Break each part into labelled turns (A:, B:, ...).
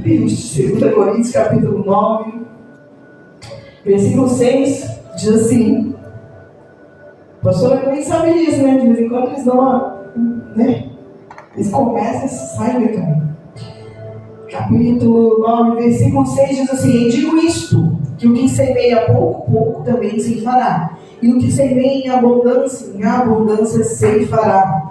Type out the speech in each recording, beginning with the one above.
A: Livro de 2 Coríntios, capítulo 9, versículo 6, diz assim. A pastora também sabe disso, né? De vez em quando eles dão uma, né? Eles começam e saem do caminho. Capítulo 9, versículo 6 diz assim: e digo isto, que o que semeia pouco, pouco também se fará. E o que semeia em abundância se fará.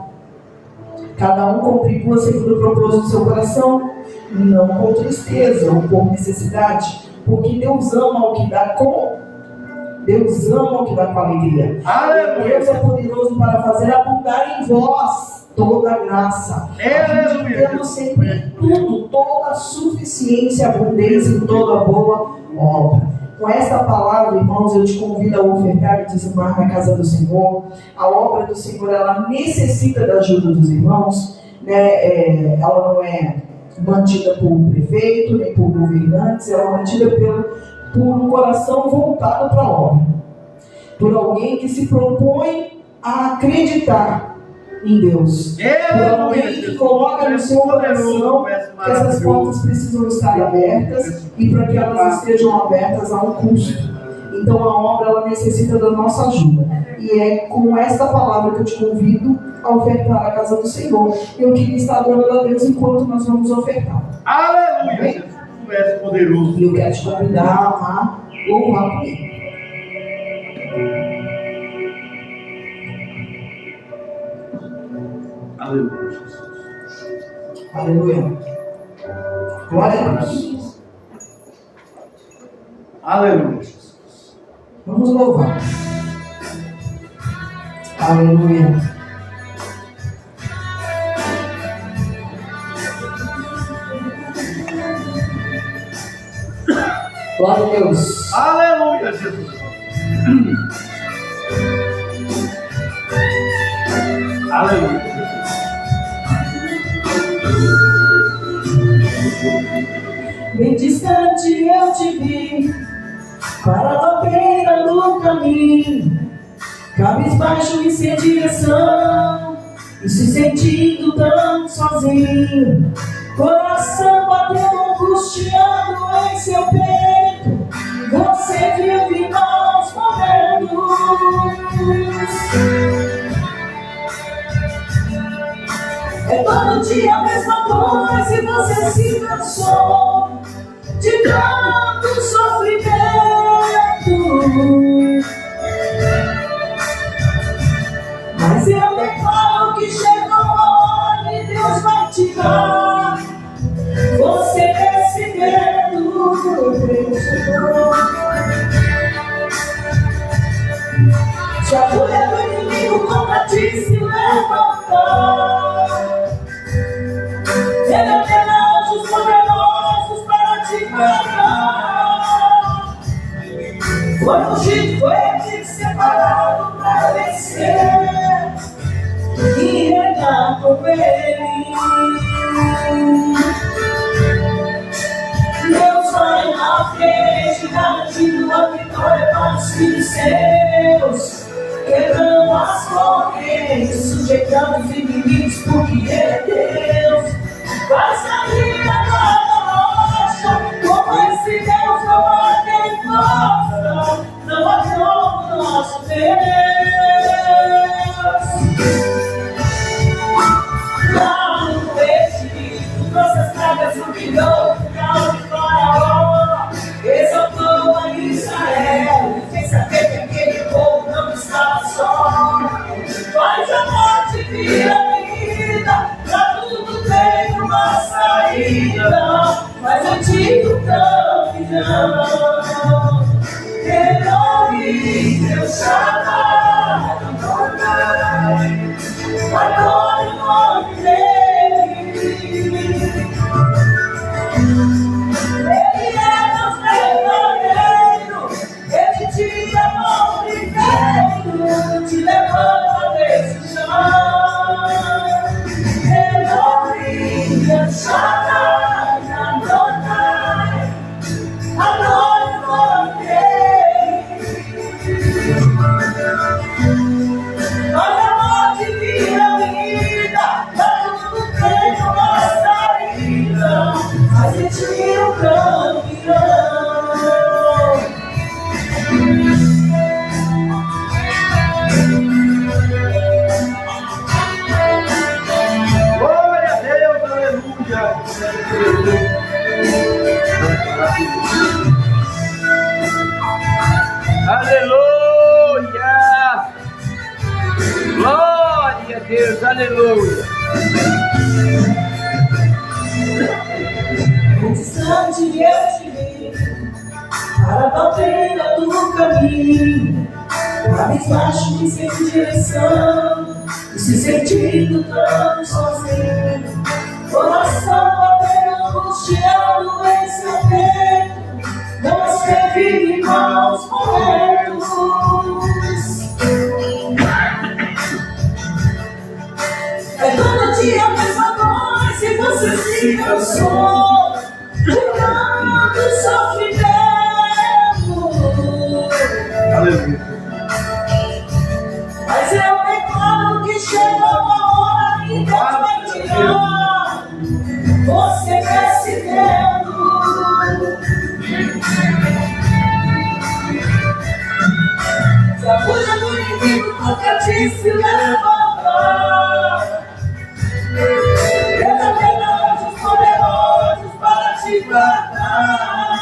A: Cada um contribua segundo o propósito do seu coração, não com tristeza ou por necessidade, porque Deus ama o que dá com alegria. Deus é poderoso para fazer abundar em vós toda a graça, tendo sempre em tudo, toda a suficiência, abundância em toda boa obra. Com esta palavra, irmãos, eu te convido a ofertar e dizimar na casa do Senhor. A obra do Senhor, ela necessita da ajuda dos irmãos, né? Ela não é mantida por prefeito, nem por governantes, ela é mantida por um coração voltado para a obra. Por alguém que se propõe a acreditar em Deus. Por alguém que coloca no seu coração que essas portas precisam estar abertas e para que elas estejam abertas a um custo. Então a obra, ela necessita da nossa ajuda. E é com esta palavra que eu te convido a ofertar a casa do Senhor. Eu queria estar adorando a Deus enquanto nós vamos ofertar.
B: Aleluia! Tu és poderoso.
A: E eu quero te convidar a louvar comigo.
B: Aleluia, Jesus.
A: Aleluia. Glória a Deus.
B: Aleluia, Jesus.
A: Vamos louvar. Aleluia. Glória a Deus.
B: Aleluia, Jesus. Aleluia.
A: Bem distante eu te vi, para a beira do caminho, cabisbaixo e sem direção, e se sentindo tão sozinho, coração batendo angustiado em seu peito, você viu irmãos morrendo. É todo dia a mesma coisa e você se cansou de tanto sofrimento. Mas eu declaro que chegou a hora e Deus vai te dar. Você recebendo o Senhor. Se a mulher do inimigo contra ti se levantar, ele ordena anjos poderosos para te guardar. Foi ungido, foi ele separado para vencer e reinar com ele. Deus vai na frente, garantindo a vitória para os filhos seus, quebrando as correntes, sujeitando os inimigos, porque Ele é Deus. Vai sair agora da rocha, como esse Deus não há quem possa, não há como nosso Deus. Lá no Egito, trouxe as pragas, humilhou o final de Faraó, exaltou a Israel, fez saber que aquele povo não estava só. Faz a morte vira vida, pra tudo tem uma saída, mas eu digo caminhão. Elohim, Deus chamado, adore o nome dele. Ele é Deus verdadeiro, ele te amou primeiro, te levanta desse chão. Elohim, Deus chamado, adore o nome dele. ti o campeão.
B: Glória a Deus, aleluia.
C: Aleluia! Glória a Deus, aleluia!
A: No distante eu te vi, para a doutrina do caminho, abismacho e sem direção, e se sentindo tão sozinho, coração batendo angustiado em seu peito. Você vive maus momentos. É todo dia a mesma coisa e você se cansou de tanto sofrimento.
B: Aleluia.
A: Mas eu declaro que chegou a hora que Deus vai tirar você desse vento. Se a fúria do inimigo nunca te se levantar, Deus ordena anjos poderosos para te guardar.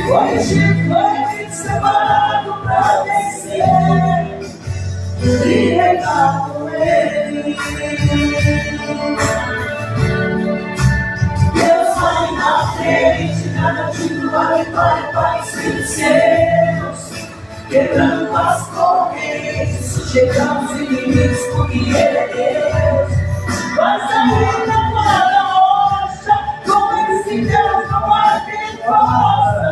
A: O Egito foi separado para vencer e reinar com ele. Deus vai na frente, garantindo a vitória para os filhos seus, quebrando as correntes, sujeitando os inimigos, porque Ele é Deus. Mas ainda para rocha, com esse Deus não há quem possa,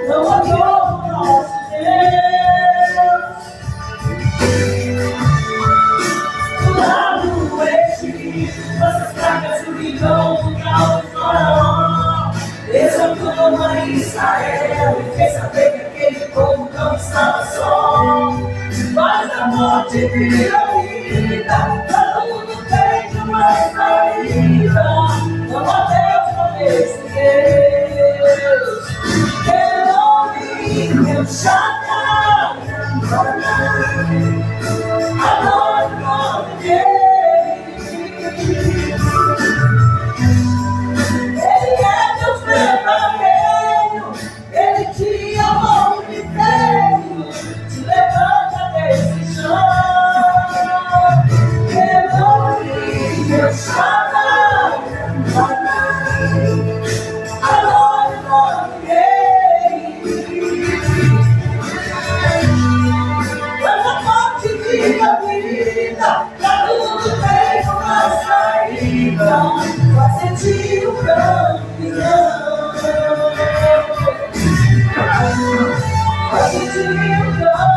A: não adora o nosso Deus. Lá no Egito, as pragas e o milhão do caos do faraó exaltou a Israel e fez saber que aquele povo não estava só. Mas a morte virou vida, pra tudo tem uma saída. Não há Deus como esse Deus. Eu Shaddai, adoro o nome dele. Ele é Deus verdadeiro, Ele te amou inteiro, te levanta desse chão. Eu Shaddai, adoro o nome dele. Quando a morte vira vida, pra tudo tem uma saída, vai sentir o campeão. Vai sentir o campeão.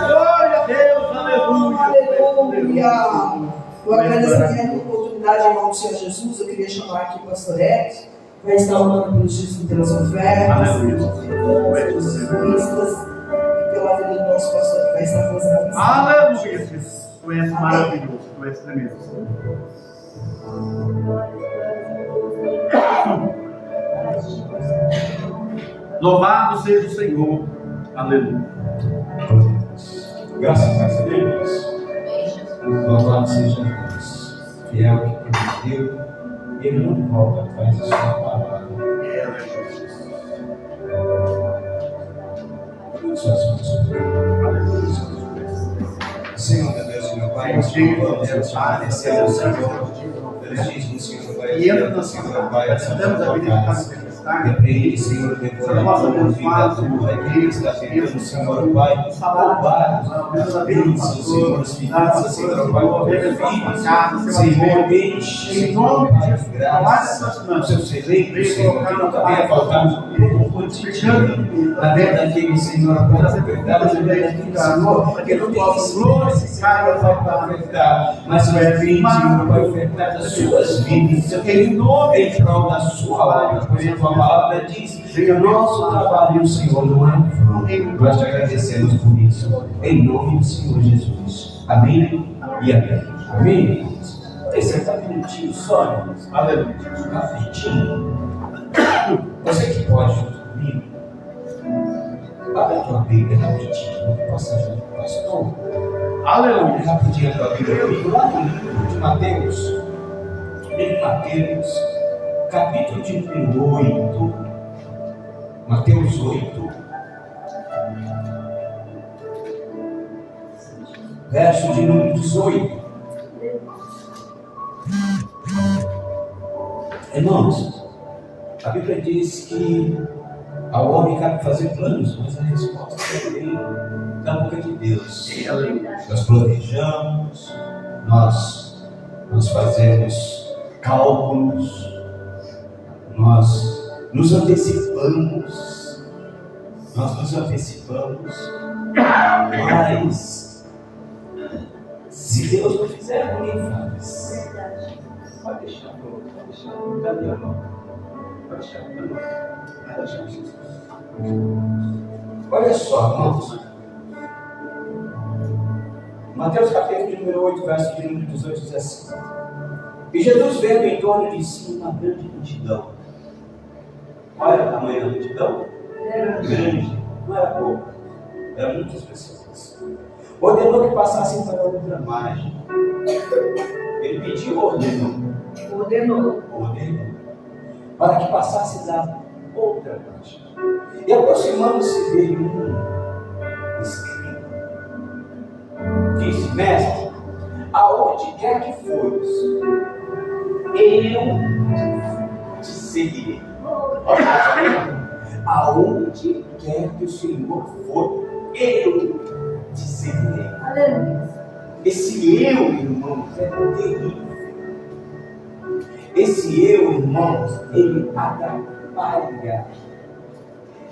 B: Glória a Deus, aleluia.
A: Aleluia. Eu agradeço a oportunidade em nome do Senhor Jesus. Eu queria chamar aqui o pastor Ed, vai estar orando pelos dízimos e pelas ofertas, pelos dizimistas e pela vida do nosso pastor que vai estar fazendo a missão.
B: Aleluia, Jesus. Tu és maravilhoso, tu és tremendo. Louvado seja o Senhor. Aleluia.
D: Graças a Deus. Louvado seja Deus. Fiel que prometeu, Ele não volta atrás da sua palavra. Suas mãos. Senhor, meu Deus e meu Pai, nós louvamos, agradecemos, Senhor, pelos dias do Senhor, Pai,
B: E entra na
D: Senhor, Pai, essa
B: damos a vida de casa.
D: repreende, Senhor, devorando a vida tua, que está pedindo, Senhor, Pai, roubar a bênção, Senhor, as finanças, Senhor, Pai, o filho, Senhor, enche, Senhor, Pai, de graça, os seus eleitos, Senhor, que nunca venha faltar no cotidiano, na vida daquele, Senhor, Pai, na verdade, na vida daquele, Senhor, que não tem glorificar, Pai, para ofertar, mas de repente, Senhor, Pai, ofertar das suas vidas, em nome, em prol da sua obra, por exemplo, a palavra diz que o nosso trabalho, o Senhor, não é vão. Nós te agradecemos por isso, em nome do Senhor Jesus. Amém e amém. Amém. Tem certamente. minutinho só, irmãos.
B: Aleluia.
D: Rapidinho. Você que pode junto comigo, abra a tua Bíblia rapidinho. Passa junto com o pastor.
B: Aleluia.
D: Rapidinho a tua Bíblia comigo. Lá no livro de Mateus. Livro de Mateus, capítulo de número 8. Mateus 8. Verso de número 18. Irmãos, a Bíblia diz que ao homem cabe fazer planos, mas a resposta vem da boca de Deus. Nós planejamos, nós fazemos cálculos, nós nos antecipamos, mas se Deus não fizer, ninguém faz. Pode deixar, cadê a mão? Pode deixar, Jesus. Olha só, irmãos. Mateus capítulo de número 8, verso de número 18 diz assim: e Jesus vendo em torno de si uma grande multidão. Olha o tamanho da multidão. Grande, não era pouco, eram muitas pessoas. Ordenou que passassem para outra margem. Ele pediu ou ordenou? Ordenou. Para que passasse da outra margem. E aproximando-se dele um escriba, disse: mestre, aonde quer que fores, eu te seguirei. Aonde quer que o Senhor for, eu te seguirei. Esse eu, irmãos, é terrível. Esse eu, irmãos, ele atrapalha.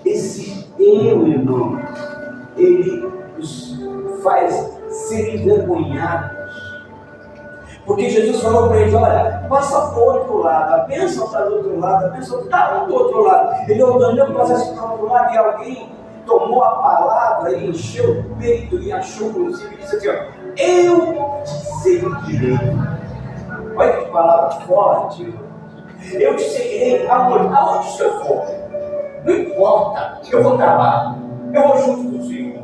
D: Esse eu, irmãos, ele os faz ser envergonhados. Porque Jesus falou para eles: olha, passa para o outro lado, a bênção está do outro lado, a bênção está do outro lado. Ele ordenou que passasse para o outro lado, e alguém tomou a palavra e encheu o peito e achou consigo e disse assim: ó, eu te seguirei. Olha que palavra forte. Eu te seguirei aonde o Senhor for. Não importa, eu vou trabalhar, eu vou junto com o Senhor,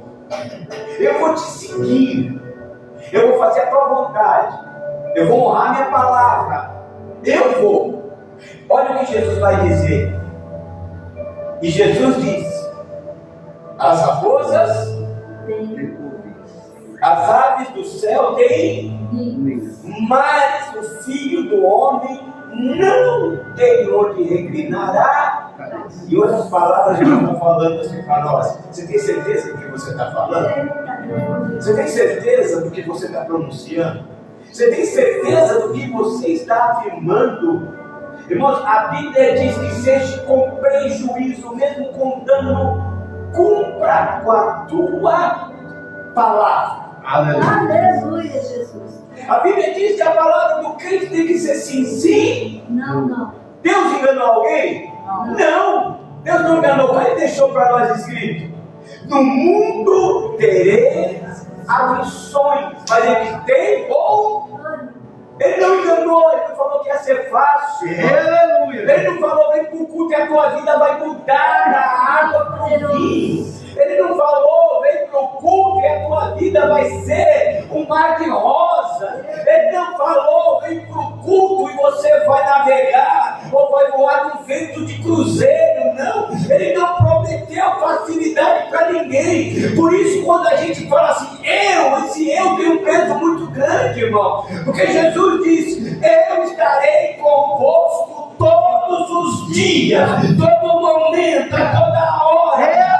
D: eu vou te seguir, eu vou fazer a tua vontade, eu vou honrar minha palavra, eu vou. Olha o que Jesus vai dizer. E Jesus diz: as raposas, as aves do céu têm, mas o Filho do Homem não tem onde reclinar. E outras palavras já estão falando assim para nós. Você tem certeza do que você está falando? Você tem certeza do que você está pronunciando? Você tem certeza do que você está afirmando? Irmãos, a Bíblia diz que seja com prejuízo, mesmo com dano, cumpra com a tua palavra.
E: Aleluia, Jesus.
D: A Bíblia diz que a palavra do crente tem que ser sim, sim.
E: Não.
D: Deus enganou alguém? Não. Deus não enganou. Ele deixou para nós escrito: no mundo tereis aflições, mas ele tem bom. Ele não enganou, ele não falou que ia ser fácil.
B: Aleluia.
D: Ele não falou: vem para o culto e a tua vida vai mudar da água para o vinho. Ele não falou: vem para o culto e a tua vida vai ser um mar de rosa. Ele não falou: vem para o culto e você vai navegar ou vai voar num vento de cruzeiro. Não, ele não prometeu facilidade para ninguém. Por isso, quando a gente fala assim, esse eu tem um peso muito grande, irmão. Porque Jesus disse: eu estarei convosco todos os dias, todo momento, a toda hora.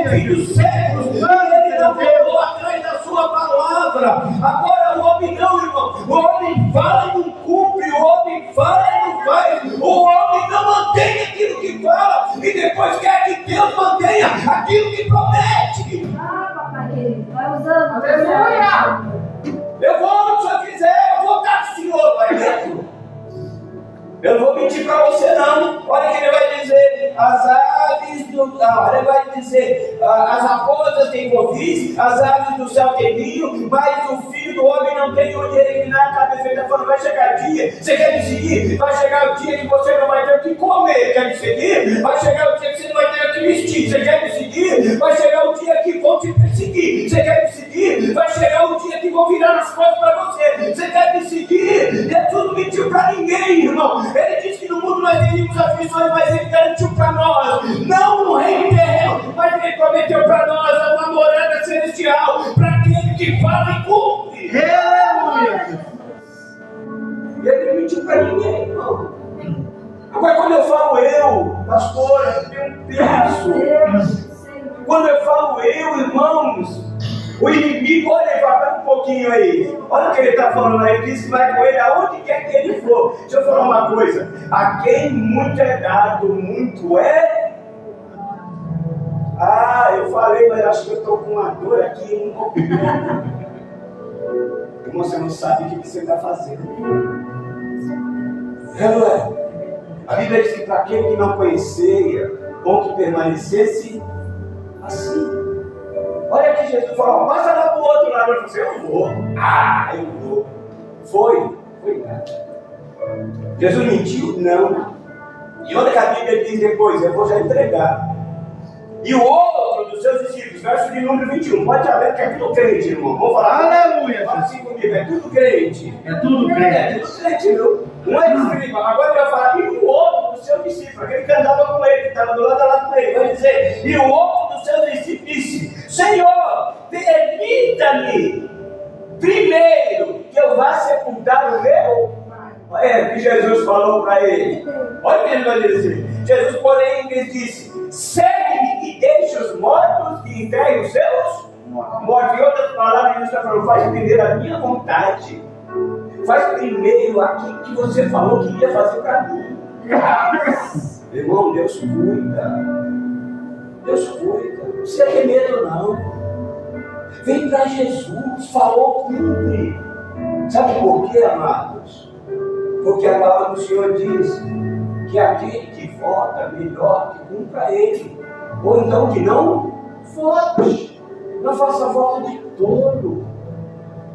D: Fim dos séculos, ele não voltou atrás da sua palavra. Agora o homem não, irmão. O homem fala e não cumpre, o homem fala e não faz, o homem não mantém aquilo que fala e depois quer que Deus mantenha aquilo que promete.
E: Papai querido, vai usando.
A: Aleluia.
D: Eu vou, se eu quiser, eu vou dar o Senhor, vai dentro. Eu não vou mentir para você não. Olha o que ele vai dizer: as aves do... ele vai dizer: as raposas têm covis, as aves do céu têm ninho, mas o Filho
F: filho do homem não tem onde reclinar a cabeça. Ele está falando, vai chegar o dia, você quer me seguir? Vai chegar o dia que você não vai ter o que comer, quer me seguir? Vai chegar o dia que você não vai ter o que vestir, você quer me seguir? Vai chegar o dia que vão te perseguir, você quer me seguir? Vai chegar o dia que vão virar as costas para você quer me seguir? Jesus não mentiu para ninguém, irmão. Ele disse que no mundo nós teríamos aflições, mas ele garantiu para nós, não um reino terreno, mas ele prometeu para nós uma morada celestial, para aquele que fala e cumpre.
B: Aleluia.
F: Ele não mentiu para ninguém, irmão. Agora, quando eu falo pastor, eu tenho um peso. Quando eu falo irmãos, o inimigo, olha, vai um pouquinho aí. Olha o que ele está falando aí. Ele disse que vai com ele aonde quer que ele for. Deixa eu falar uma coisa. A quem muito é dado, muito é. Eu falei, mas acho que eu estou com uma dor aqui. Irmão, você não sabe o que você está fazendo. Não é? A Bíblia diz que para aquele que não conhecia, bom que permanecesse assim. Olha aqui, Jesus falou, passa lá para o outro lado. Eu falei, eu vou. Eu vou. Foi nada. Jesus mentiu? Não. E olha que a Bíblia diz depois, eu vou já entregar. E o outro dos seus discípulos, verso de número 21, pode haver que é tudo crente, irmão. Vamos falar.
B: Aleluia.
F: Fala assim comigo, é tudo crente.
B: É tudo
F: É
B: crente.
F: tudo crente, viu? Um é espiritual. Agora ele vai falar, e o outro do seu discípulo, aquele que andava com ele, que estava do lado com ele, vai dizer, e o outro dos seus discípulos disse, Senhor, permita-me primeiro que eu vá sepultar o meu. É o que Jesus falou para ele. Olha o que ele vai dizer. Jesus, porém, lhe disse, segue-me e deixe os mortos e enterre os seus mortos. Em outras palavras, Jesus está falando, faz primeiro a minha vontade. Faz primeiro aquilo que você falou que ia fazer para mim. Irmão, Deus cuida. Deus cuida. Não precisa ter medo, não. Vem para Jesus, falou, cumpre. Sabe por quê, amados? Porque a palavra do Senhor diz que aquele que vota melhor que cumpra ele. Ou então que não vote. Não faça voto de tolo.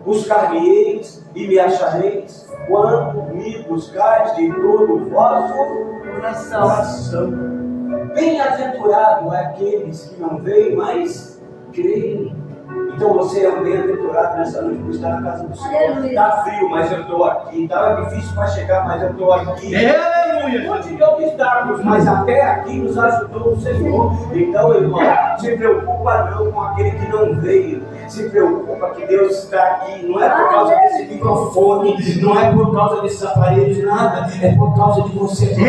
F: Buscar-me-eis e me achareis quando me buscares de todo o vosso coração. Bem-aventurado é aqueles que não veem, mas creem. Então você é um bem-aventurado nessa noite por estar na casa do Senhor. Está frio, mas eu estou aqui. Estava difícil para chegar, mas eu estou aqui.
B: Aleluia.
F: Um monte de obstáculos, mas até aqui nos ajudou o Senhor. Então, irmão, se preocupa não com aquele que não veio. Se preocupa que Deus está aqui. Não é por causa desse microfone, não é por causa desses aparelhos, nada. É por causa de você. Que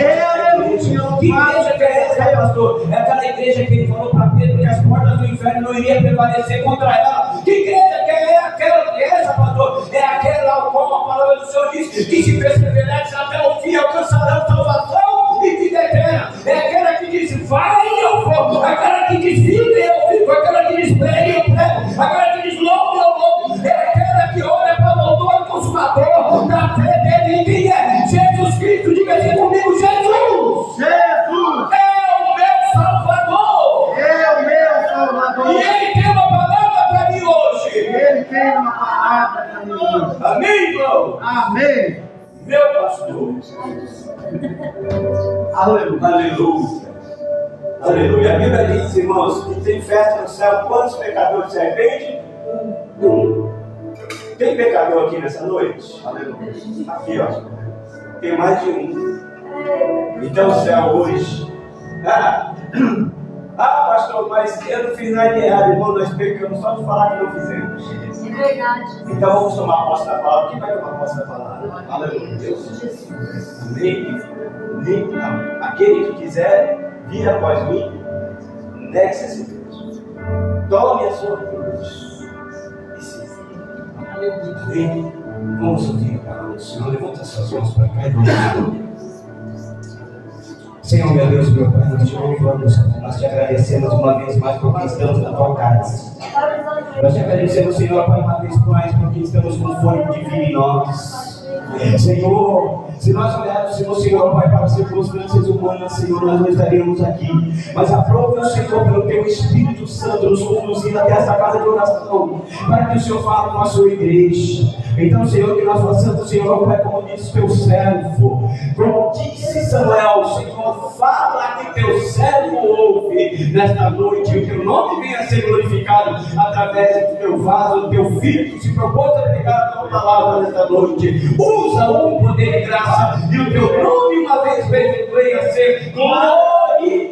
F: igreja que é essa, pastor? É aquela igreja que ele falou para Pedro que as portas do inferno não iriam prevalecer contra ela. Que igreja que é aquela que é essa, pastor? É aquela ao qual a palavra do Senhor diz que se perseverares até o fim alcançarão salvação e vida eterna. É aquela que diz, vai e eu vou. Aquela que diz, fica e eu fico. Aquela que diz, pregue e eu prego. Aquela que diz, louco e eu louco. É aquela que olha para o autor e consumador da fé dele. E quem é? Jesus Cristo. Diga assim comigo, Jesus.
B: Jesus.
F: É o meu Salvador.
B: É o meu Salvador.
F: E Ele tem uma palavra para mim hoje.
B: Ele tem uma palavra para mim hoje.
F: Amém, irmão?
B: Amém.
F: Meu pastor.
B: Aleluia.
F: Aleluia. Aleluia. A Bíblia diz, irmãos, que tem festa no céu. Quantos pecadores se arrependem? Um. Tem pecador aqui nessa noite? Aleluia. Aqui, ó. Tem mais de um. Então o céu hoje. Pastor, mas eu não fiz nada de errado, irmão. Nós pecamos só de falar que não fizemos.
E: É verdade.
F: Então vamos tomar posse da palavra. Quem vai tomar posse da palavra? Aleluia. Deus. Amém. Aquele que quiser vir após mim, negue-se a Deus. Tome a sua cruz e se vem. Vamos ouvir a palavra do Senhor. Levanta suas mãos para cá e vamos. Senhor, meu Deus, meu Pai, nós te louvamos, nós te agradecemos uma vez mais porque estamos na tua casa. Nós te agradecemos, Senhor, Pai, uma vez mais porque estamos com fôlego de vida em nós. Senhor, se nós olharmos, Senhor, Pai, para as circunstâncias humanas, Senhor, nós não estaríamos aqui. Mas aprove o Senhor pelo teu Espírito Santo nos conduzindo até essa casa de oração, para que o Senhor fale com a sua igreja. Então, Senhor, que nós façamos, Senhor, Pai, como disse teu servo, como disse Samuel, Senhor, fala que teu servo ouve nesta noite, e que o nome venha a ser glorificado através do teu vaso, do teu filho, que se propôs a pregar a tua palavra nesta noite. Usa o poder e graça, e o teu nome, uma vez venha a ser glorificado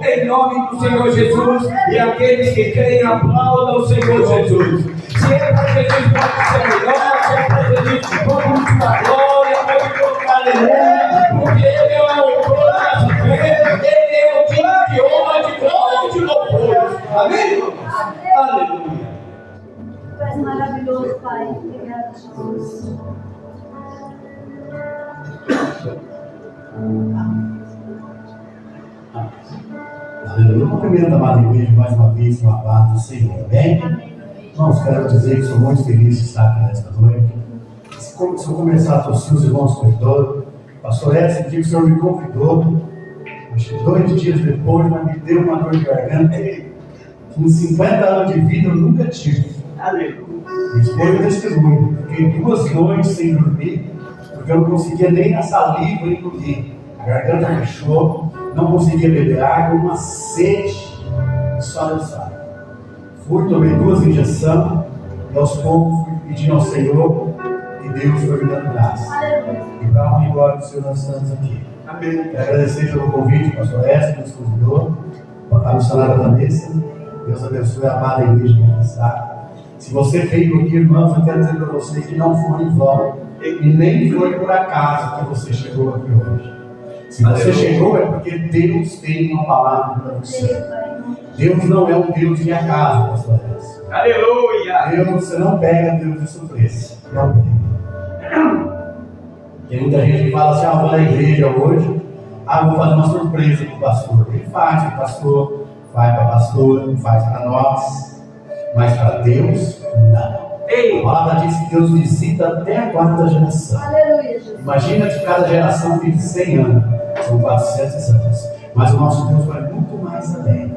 F: em nome do Senhor Jesus. E aqueles que creem, aplaudam o Senhor Jesus. Se é para Jesus, pode ser melhor. Se é para Jesus, vamos dar glória, vamos tocar aleluia, porque Ele é o autor das fé, Ele é o digno de honra, de glória e de louvor. Amém? Aleluia.
E: Tu és maravilhoso, Pai. Obrigada, Jesus.
G: Aleluia. Cumprimento a amada igreja mais uma vez com a paz do Senhor. Amém? Irmãos, quero dizer que sou muito feliz de estar aqui nesta noite. Se eu começar a tossir, os irmãos perdoam. Pastor Edson, que o Senhor me convidou, acho que 2 dias depois, mas me deu uma dor de garganta. Com 50 anos de vida eu nunca tive.
F: Aleluia.
G: Depois eu testemunho. Fiquei 2 noites sem dormir, porque eu não conseguia nem na saliva engolir. A garganta fechou, não conseguia beber água, uma sede só não sai. Fui, tomei 2 injeções, e aos poucos fui pedindo ao Senhor, e Deus foi me dando graça. E para a honra e glória do Senhor, nós estamos aqui.
F: Amém.
G: Quero agradecer pelo convite, o pastor Edson, que nos convidou, a missionária Vanessa. Deus abençoe a amada igreja que aqui está. Se você veio aqui, irmãos, eu quero dizer para você que não foi em vão, e nem foi por acaso que você chegou aqui hoje. Se você chegou é porque Deus tem uma palavra para você. Deus não é um Deus de acaso, pastor Edson.
F: Aleluia.
G: Deus, você não pega Deus de surpresa. Não pega. Tem muita gente que fala assim, vou na igreja hoje, vou fazer uma surpresa para o pastor. Ele faz para o pastor, faz para a pastora, faz para nós, mas para Deus, não. A palavra diz que Deus visita até a 4ª geração.
E: Aleluia, Jesus.
G: Imagina que cada geração vive 100 anos, são 400 anos, mas o nosso Deus vai muito mais além.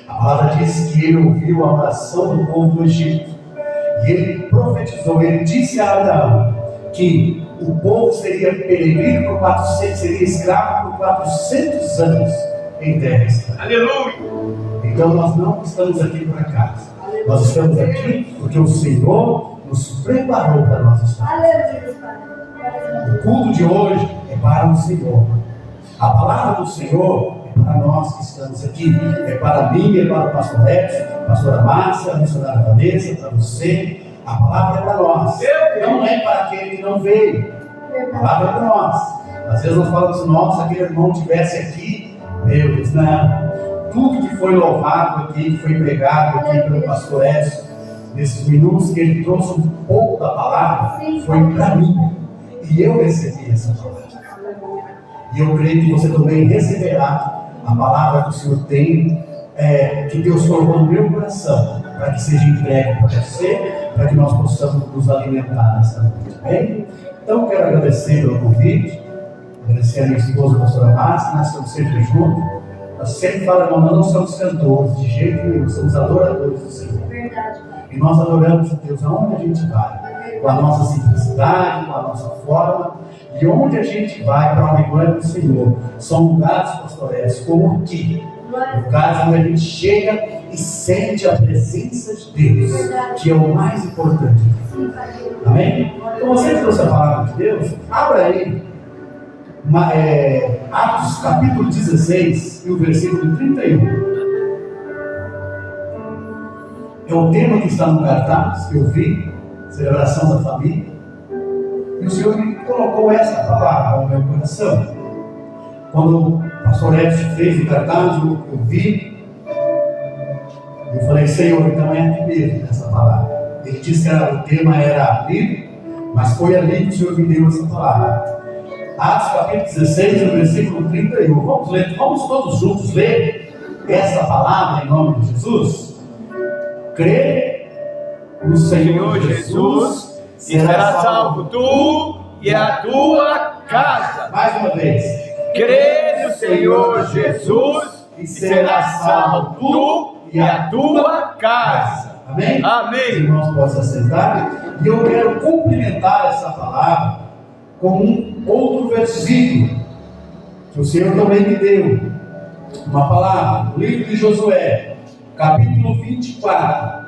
G: A palavra diz que ele ouviu a oração do povo do Egito, e ele profetizou, ele disse a Abraão que o povo seria peregrino por 400, seria escravo por 400 anos em terra estranha.
F: Aleluia.
G: Então nós não estamos aqui por acaso, nós estamos aqui porque o Senhor nos preparou para nós estar.
E: Aleluia, Pai.
G: O culto de hoje é para o Senhor. A palavra do Senhor é para nós que estamos aqui. É para mim, é para o pastor Edson, pastora Márcia, a missionária Vanessa, para você. A palavra é para nós. Não é para aquele que não veio. A palavra é para nós. Às vezes nós falamos assim, nossa, aquele irmão estivesse aqui. Meu Deus, não. Tudo que foi louvado aqui, que foi pregado aqui pelo pastor Edson, nesses minutos que ele trouxe um pouco da palavra, foi para mim. E eu recebi essa palavra. E eu creio que você também receberá a palavra que o Senhor tem, que Deus colocou no meu coração, para que seja entregue para você, para que nós possamos nos alimentar nessa noite. Bem? Então, quero agradecer pelo convite, agradecer a minha esposa, a pastora Márcia, nós estamos sempre juntos. Nós sempre falamos, nós não somos cantores, de jeito nenhum, somos adoradores do Senhor.
E: Verdade, Pai.
G: E nós adoramos a Deus aonde a gente vai, com a nossa simplicidade, com a nossa forma, e onde a gente vai para a glória do Senhor. São lugares, pastorais, como aqui, lugares onde a gente chega e sente a presença de Deus, que é o mais importante. Amém? Então você que trouxe a palavra de Deus, abra aí Atos capítulo 16 e o versículo 31. É o tema que está no cartaz que eu vi, celebração da família, e o Senhor me colocou essa palavra no meu coração. Quando o pastor Edson fez o cartaz, eu vi, eu falei, Senhor, então é aqui mesmo essa palavra. Ele disse que o tema era abrir, mas foi ali que o Senhor me deu essa palavra. Atos capítulo 16, no versículo 31. Vamos ler, vamos todos juntos ler essa palavra em nome de Jesus. Crê no Senhor Jesus
C: e será salvo tu e a tua casa.
G: Mais uma vez.
C: Crê no Senhor Jesus e serás salvo tu e a tua casa.
G: Amém?
C: Amém.
G: Os irmãos possam sentar. E eu quero complementar essa palavra com um outro versículo que o Senhor também me deu. Uma palavra, no livro de Josué, capítulo 24,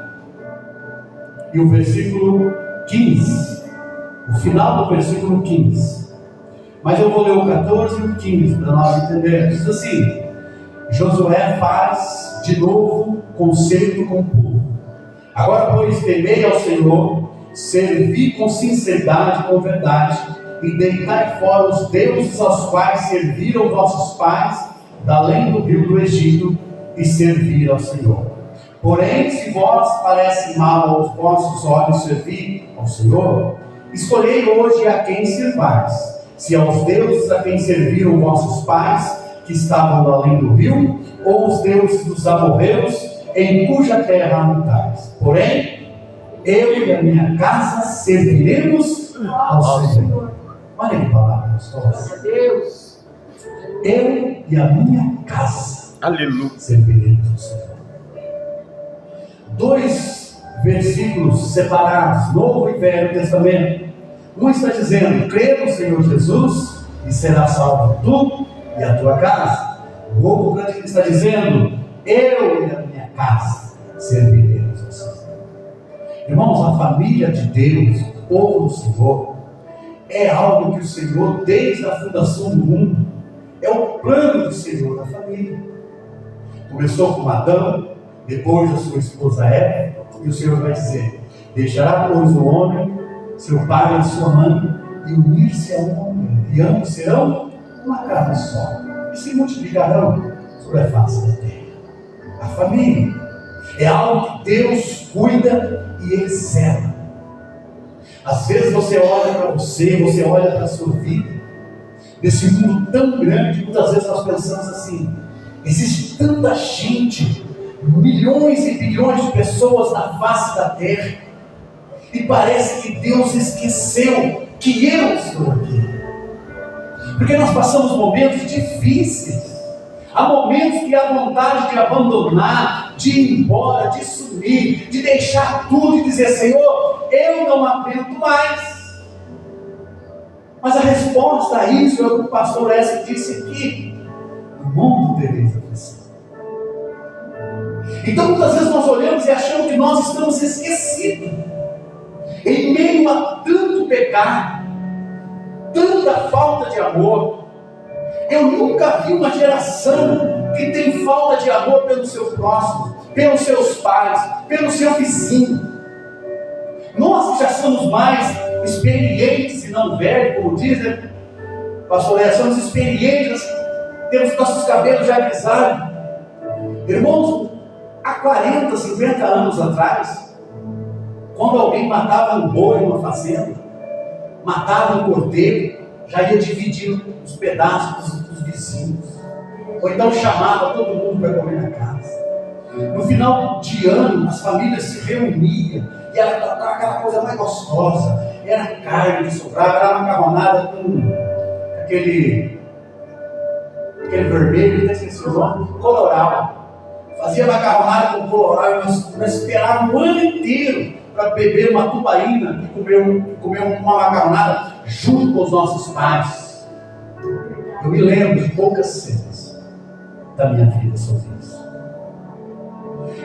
G: e o versículo 15. O final do versículo 15. Mas eu vou ler o 14 e o 15 para nós entendermos. Diz assim: Josué faz de novo concerto com o povo. Agora, pois, temei ao Senhor, servi com sinceridade e com verdade, e deitai fora os deuses aos quais serviram vossos pais, da além do rio do Egito, e servir ao Senhor. Porém, se vós parece mal aos vossos olhos servir ao Senhor, escolhei hoje a quem servais, se aos deuses a quem serviram vossos pais, que estavam do além do rio, ou os deuses dos amorreus, em cuja terra habitais. Porém, eu e a minha casa serviremos ao Senhor. Olha que palavra gostosa.
A: Deus.
G: Eu e a minha casa
C: Aleluia.
G: serviremos ao Senhor. Dois versículos separados, Novo e Velho Testamento. Um está dizendo: crê no Senhor Jesus e será salvo tu e a tua casa. O outro está dizendo: eu e a minha casa serviremos ao Senhor. Irmãos, a família de Deus, o povo do Senhor, é algo que o Senhor, desde a fundação do mundo, é o plano do Senhor da família. Começou com Adão, depois a sua esposa Eva, e o Senhor vai dizer: deixará, pois, o homem, seu pai e sua mãe, e unir-se ao homem, e ambos serão uma carne só, e se multiplicarão sobre a face da terra. A família é algo que Deus cuida e Ele zela. Às vezes você olha para você olha para a sua vida, nesse mundo tão grande, muitas vezes nós pensamos assim: existe tanta gente, milhões e bilhões de pessoas na face da terra, e parece que Deus esqueceu que eu estou aqui. Porque nós passamos momentos difíceis, há momentos que há vontade de abandonar, de ir embora, de sumir, de deixar tudo e dizer: Senhor, eu não aguento mais. Mas a resposta a isso é o que o pastor Essa disse aqui: no mundo tereis aflição. Então muitas vezes nós olhamos e achamos que nós estamos esquecidos, em meio a tanto pecado, tanta falta de amor. Eu nunca vi uma geração que tem falta de amor pelo seu próximo, pelos seus pais, pelo seu vizinho. Nós que já somos mais experientes e não velhos, como dizem, pastor, somos experientes, temos nossos cabelos já grisalhos. Irmãos, há 40, 50 anos atrás, quando alguém matava um boi numa fazenda, matava um cordeiro, já ia dividindo os pedaços dos vizinhos, ou então chamava todo mundo para comer na casa. No final de ano, as famílias se reuniam, e era aquela coisa mais gostosa, era carne que sobrava, era macarronada com aquele vermelho, não esqueci o nome, coloral. Fazia macarronada com coloral, e nós esperávamos o ano inteiro para beber uma tubaína e comer uma macarronada junto com os nossos pais. Eu me lembro de poucas cenas da minha vida sobre isso.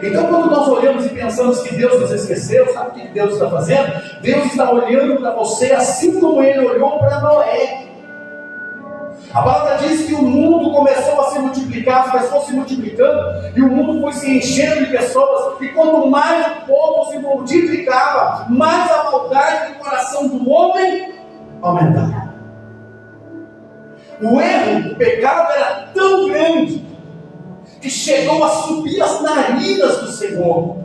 G: Então, quando nós olhamos e pensamos que Deus nos esqueceu, sabe o que Deus está fazendo? Deus está olhando para você assim como Ele olhou para Noé. A palavra diz que o mundo começou a se multiplicar, as pessoas se multiplicando, e o mundo foi se enchendo de pessoas, e quanto mais o povo se multiplicava, mais a maldade do coração do homem aumentava. O erro, o pecado era tão grande, que chegou a subir as narinas do Senhor,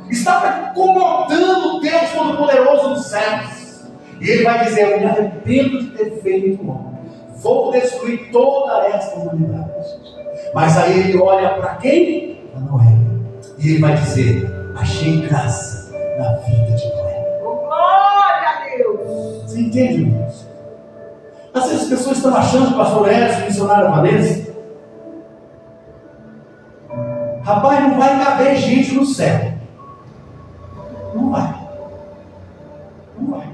G: estava incomodando Deus Todo-Poderoso nos céus, e Ele vai dizer: eu me arrependo de ter feito o homem, vou destruir toda esta humanidade. Mas aí Ele olha para quem? Para Noé, e Ele vai dizer: achei graça na vida de Noé.
A: Glória a Deus!
G: Você entende, irmãos? Às vezes as pessoas estão achando que o pastor Edson, missionário Vanessa, rapaz, não vai caber gente no céu. Não vai. Não vai.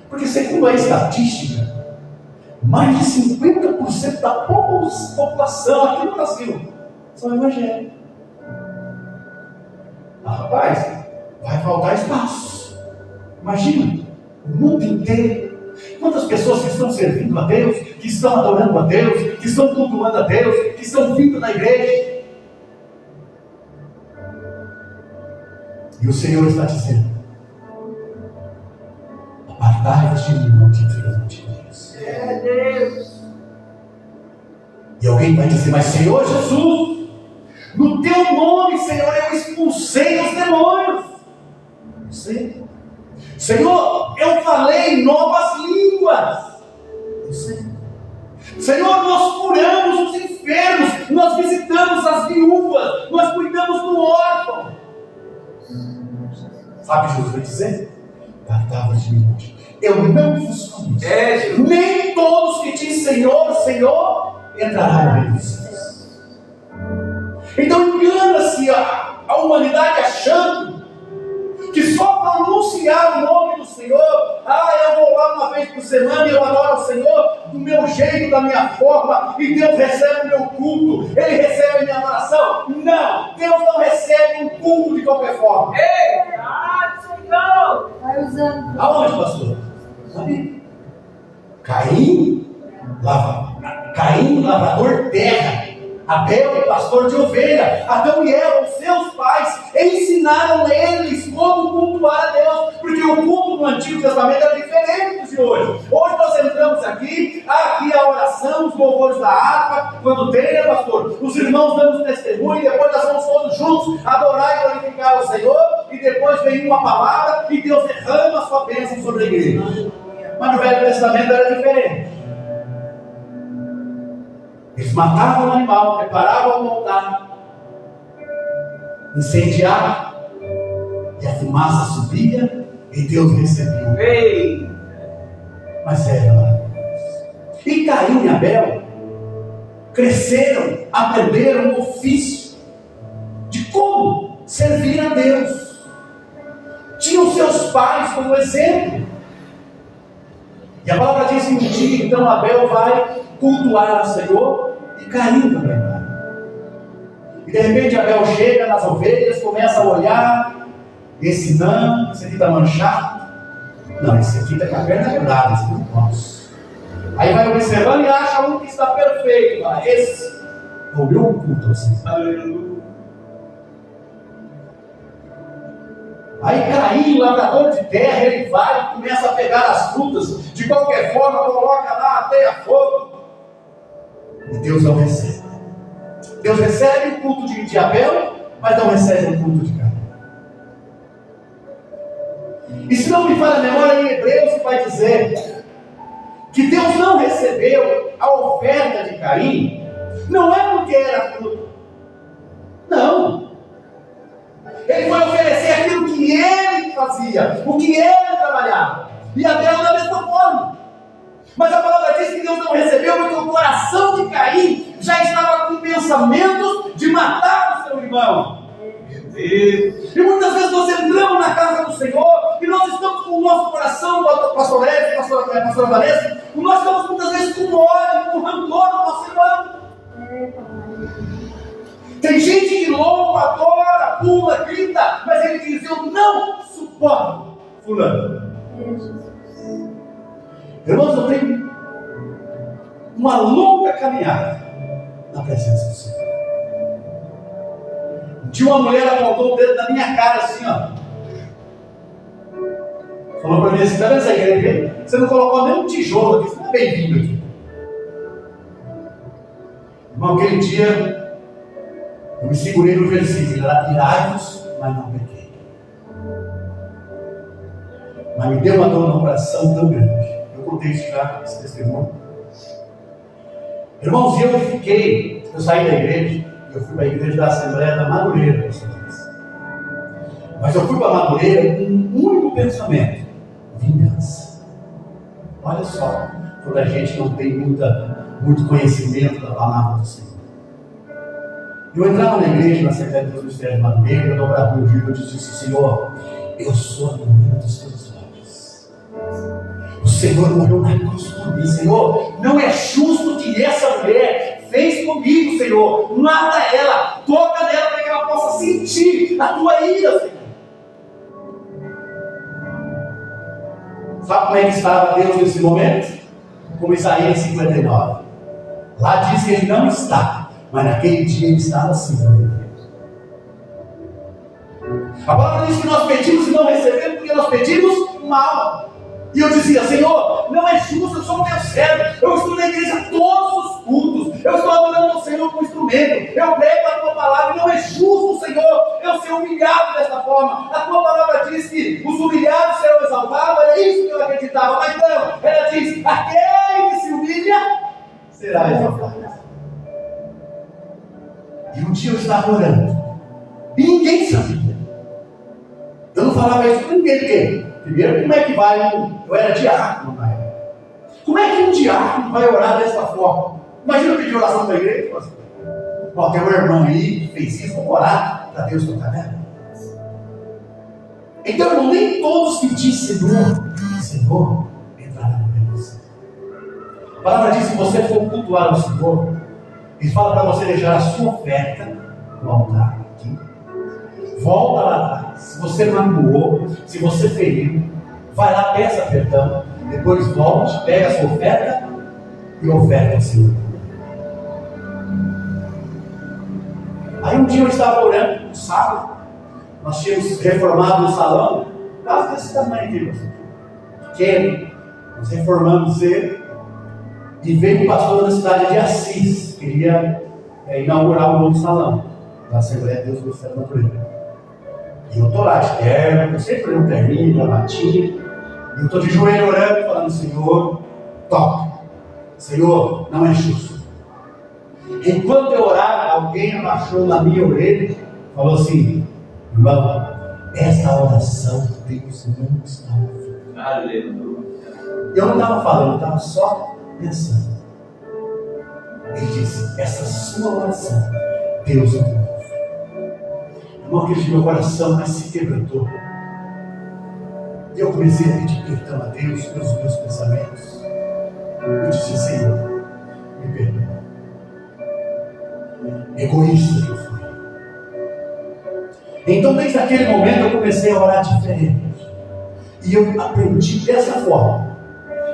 G: Porque segundo a estatística, mais de 50% da população aqui no Brasil são evangélicos. Rapaz, vai faltar espaço. Imagina, o mundo inteiro. Quantas pessoas que estão servindo a Deus, que estão adorando a Deus, que estão cultuando a Deus, que estão vindo na igreja. E o Senhor está dizendo: apartai-vos de mim, malditos das multidões.
A: É Deus.
G: E alguém vai dizer: mas Senhor Jesus, no teu nome, Senhor, eu expulsei os demônios. Não sei. Senhor, eu falei novas línguas. Não sei. Senhor, nós curamos os enfermos, nós visitamos as viúvas, nós cuidamos do órfão. Sabe o que Jesus vai dizer? Apartai-vos de mim, eu não vos conheço. Nem todos que dizem Senhor, Senhor, entrarão no reino dos céus. Então engana-se a humanidade achando que só pronunciar o nome do Senhor, eu vou lá uma vez por semana e eu adoro o Senhor do meu jeito, da minha forma, e Deus recebe o meu culto, Ele recebe a minha adoração. Não, Deus não recebe um culto de qualquer forma.
E: Senhor! Vai usando.
G: Aonde, pastor? Ali. Caim, lavrador terra. Abel, pastor de ovelha. Adão e Eva, os seus pais, ensinaram eles como cultuar a Deus, porque o culto no Antigo Testamento era diferente dos de hoje. Hoje nós entramos aqui a oração, os louvores da harpa, quando tem, né, pastor? Os irmãos dando testemunho, e depois nós vamos todos juntos adorar e glorificar o Senhor, e depois vem uma palavra e Deus derrama a sua bênção sobre a igreja. Mas no Velho Testamento era diferente. Eles matavam o animal, preparavam o altar, incendiavam, e a fumaça subia, e Deus recebia.
F: Ei!
G: Mas era maravilhoso. E Caim e Abel cresceram, aprenderam o ofício de como servir a Deus. Tinham seus pais como exemplo. E a palavra diz que um dia, então, Abel vai cultuar o Senhor e Caim também vai. E de repente Abel chega nas ovelhas, começa a olhar, esse não, esse aqui está manchado, não, esse aqui está com a perna quebrada, esse não posso. Aí vai observando e acha um que está perfeito, fala, esse é o meu culto assim.
F: Aleluia.
G: Aí Caim, lavrador de terra, ele vai e começa a pegar as frutas, de qualquer forma, coloca lá até a fogo. E Deus não recebe. Deus recebe o culto de Abel, mas não recebe o culto de Caim. E se não me falha a memória, em Hebreus vai dizer que Deus não recebeu a oferta de Caim, não é porque era fruto. Não. Ele foi oferecer aquilo que ele fazia, o que ele trabalhava. E Abel da mesma forma. Mas a palavra diz que Deus não recebeu porque o coração de Caim já estava com pensamentos de matar o seu irmão. E muitas vezes nós entramos na casa do Senhor e nós estamos com o nosso coração, pastor Edson, pastora Vanessa, nós estamos muitas vezes com ódio, com rancor no nosso irmão. Tem gente que louva, adora, pula, grita, mas ele diz: eu não suporto fulano. Irmãos, eu tenho uma longa caminhada na presença do Senhor. Um dia uma mulher apontou o dedo na minha cara assim, ó. Falou para mim assim: tá vendo essa igreja? Você não colocou nem um tijolo aqui, você não é bem-vindo aqui. Irmão, aquele dia eu me segurei no versículo: irai-vos, mas não pequei. Mas me deu uma dor no coração tão grande. Eu contei isso já, esse testemunho. Irmãos, eu saí da igreja, eu fui para a igreja da Assembleia da Madureira. Mas eu fui para a Madureira com um único pensamento: vingança. Olha só, quando a gente não tem muito conhecimento da palavra do Senhor. Eu entrava na igreja, na Assembleia de Deus do Ministério de Madureira, eu dobrava meu joelho e disse: Senhor, eu sou a menina dos teus olhos. O Senhor morreu na cruz por mim, Senhor. Não é justo que essa mulher fez comigo, Senhor. Mata ela, toca nela para que ela possa sentir a tua ira, Senhor. Sabe como é que estava Deus nesse momento? Como Isaías 59. Lá diz que ele não está, mas naquele dia ele estava assim. A palavra diz que nós pedimos e não recebemos porque nós pedimos mal. E eu dizia: Senhor, não é justo, eu sou um teu servo, eu estou na igreja todos os cultos, eu estou adorando o Senhor como instrumento, eu prego a tua palavra, e não é justo, Senhor, eu ser humilhado dessa forma. A tua palavra diz que os humilhados serão exaltados, era isso que eu acreditava, mas não, ela diz: aquele que se humilha será exaltado. E um dia eu estava orando, e ninguém sabia. Eu não falava isso para ninguém, porque primeiro, como é que vai eu era diácono na época. Como é que um diácono vai orar dessa forma? Imagina eu pedir oração para a igreja, pastor. Ó, tem uma irmã aí que fez isso, vamos orar para Deus tocar nela. Então, irmão, nem todos que dizem Senhor, entrará no reino do Senhor. A palavra diz: se você for cultuar o Senhor, ele fala para você deixar a sua oferta no altar aqui. Volta lá atrás. Se você magoou, se você feriu, vai lá, peça perdão, depois volte, pega a sua oferta e oferta ao Senhor. Aí um dia eu estava orando, no sábado, nós tínhamos reformado o salão, quase desse tamanho aqui, pequeno. Nós reformamos ele, e veio um pastor da cidade de Assis, queria inaugurar um novo salão da Assembleia de Deus do Ministério da Madureira. E eu estou lá de terno, eu sempre um terninho, gravatinha, e eu estou de joelho orando, falando: Senhor, toca. Senhor, não é justo. Enquanto eu orava, alguém abaixou na minha orelha e falou assim: irmão, essa oração Deus não está ouvindo.
F: Aleluia.
G: Eu não estava falando, eu estava só pensando. Ele disse: essa sua oração Deus não ouve. Irmão, aquele meu coração mas se quebrantou. E eu comecei a pedir perdão a Deus pelos meus pensamentos. Eu disse: Senhor, me perdoa. Egoísta que eu fui. Então, desde aquele momento, eu comecei a orar diferente. E eu aprendi dessa forma: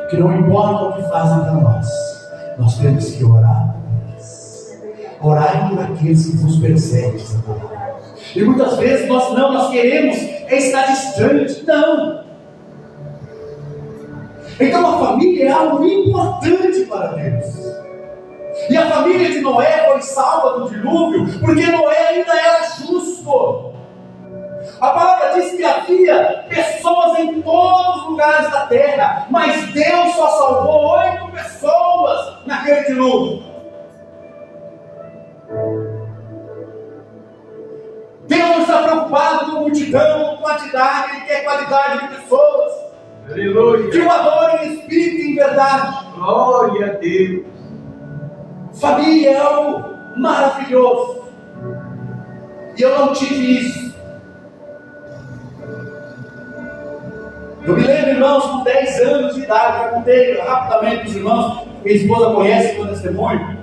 G: que não importa o que fazem para nós, nós temos que orar por eles. Orai por aqueles que vos perseguem. E muitas vezes nós queremos estar distante. Não. Então a família é algo importante para Deus. E a família de Noé foi salva do dilúvio porque Noé ainda era justo. A palavra diz que havia pessoas em todos os lugares da terra, mas Deus só salvou 8 pessoas naquele dilúvio. Deus não está preocupado com multidão, com quantidade, Ele quer qualidade de pessoas.
F: Aleluia.
G: Que o adorem em espírito e em verdade.
F: Glória a Deus.
G: Família é algo maravilhoso. E eu não tive isso. Eu me lembro, irmãos, com 10 anos de idade, eu contei rapidamente para os irmãos, minha esposa conhece meu testemunho.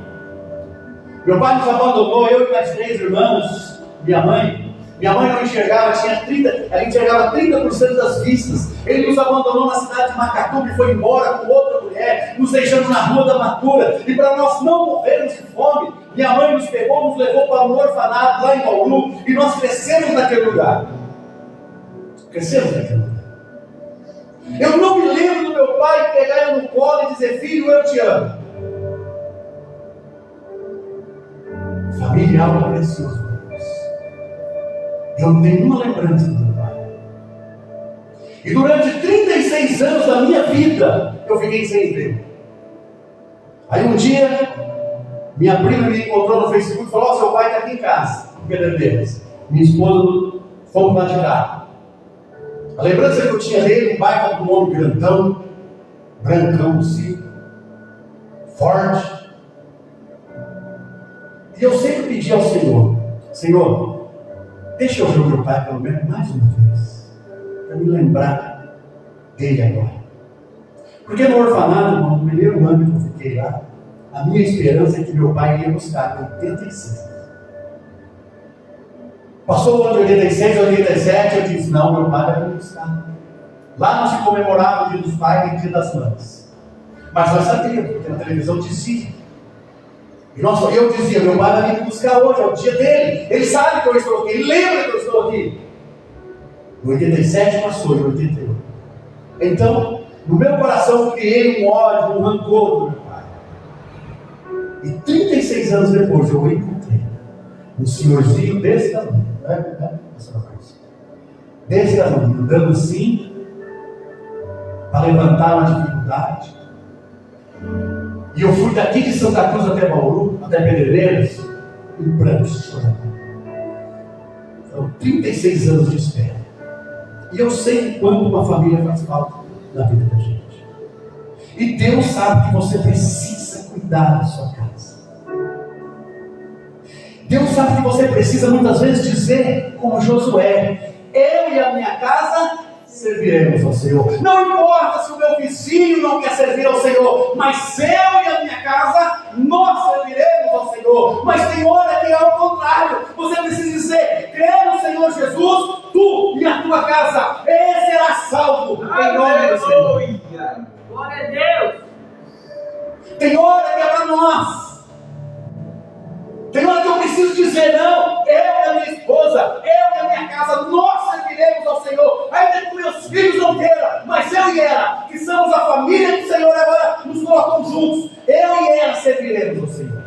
G: Meu pai nos abandonou, eu e mais 3 irmãos. Minha mãe não enxergava, ela enxergava 30% das vistas. Ele nos abandonou na cidade de Macatuba e foi embora com outra mulher, nos deixando na rua da Matura. E para nós não morrermos de fome, minha mãe nos pegou, nos levou para um orfanato lá em Bauru, e nós crescemos naquele lugar. Eu não me lembro do meu pai pegar eu no colo e dizer: filho, eu te amo. Família é algo precioso. Eu não tenho nenhuma lembrança do meu pai. E durante 36 anos da minha vida, eu fiquei sem emprego. Aí um dia, minha prima me encontrou no Facebook e falou: seu pai está aqui em casa, em Pederneiras. Minha esposa, fomos lá de carro. A lembrança que eu tinha dele, um baita de um homem grandão, brancão, sim. forte. E eu sempre pedi ao Senhor: Senhor, deixa eu ver o meu pai pelo menos mais uma vez, para me lembrar dele agora. Porque no orfanato, no primeiro ano que eu fiquei lá, a minha esperança é que meu pai ia buscar em 86. Passou o ano de 86, 87, eu disse: não, meu pai vai me buscar. Lá não se comemorava o dia dos pais e o dia das mães. Mas nós sabíamos, porque na televisão dizia. E eu dizia: meu pai vai me buscar hoje, é o dia dele. Ele sabe que eu estou aqui, ele lembra que eu estou aqui. Em 87 passou, em 88. Então, no meu coração eu criei um ódio, um rancor do meu pai. E 36 anos depois eu encontrei um senhorzinho desse tamanho, desse tamanho, dando sim para levantar uma dificuldade. E eu fui daqui de Santa Cruz até Bauru, até Pedreiras, em prantos, chorando. São 36 anos de espera. E eu sei o quanto uma família faz falta na vida da gente. E Deus sabe que você precisa cuidar da sua casa. Deus sabe que você precisa muitas vezes dizer, como Josué: eu e a minha casa serviremos ao Senhor. Não importa se o meu vizinho não quer servir ao Senhor, mas eu e a minha casa, nós serviremos ao Senhor. Mas tem hora que é ao contrário. Você precisa dizer: crê no Senhor Jesus, tu e a tua casa, ele será salvo em nome do Senhor.
F: Glória a Deus.
G: Tem hora que é para nós. Tem hora que eu preciso dizer: não, eu e a minha esposa, eu e a minha casa, nós serviremos ao Senhor. Ainda que meus filhos não queiram, mas eu e ela, que somos a família que o Senhor agora nos colocou juntos, eu e ela serviremos ao Senhor.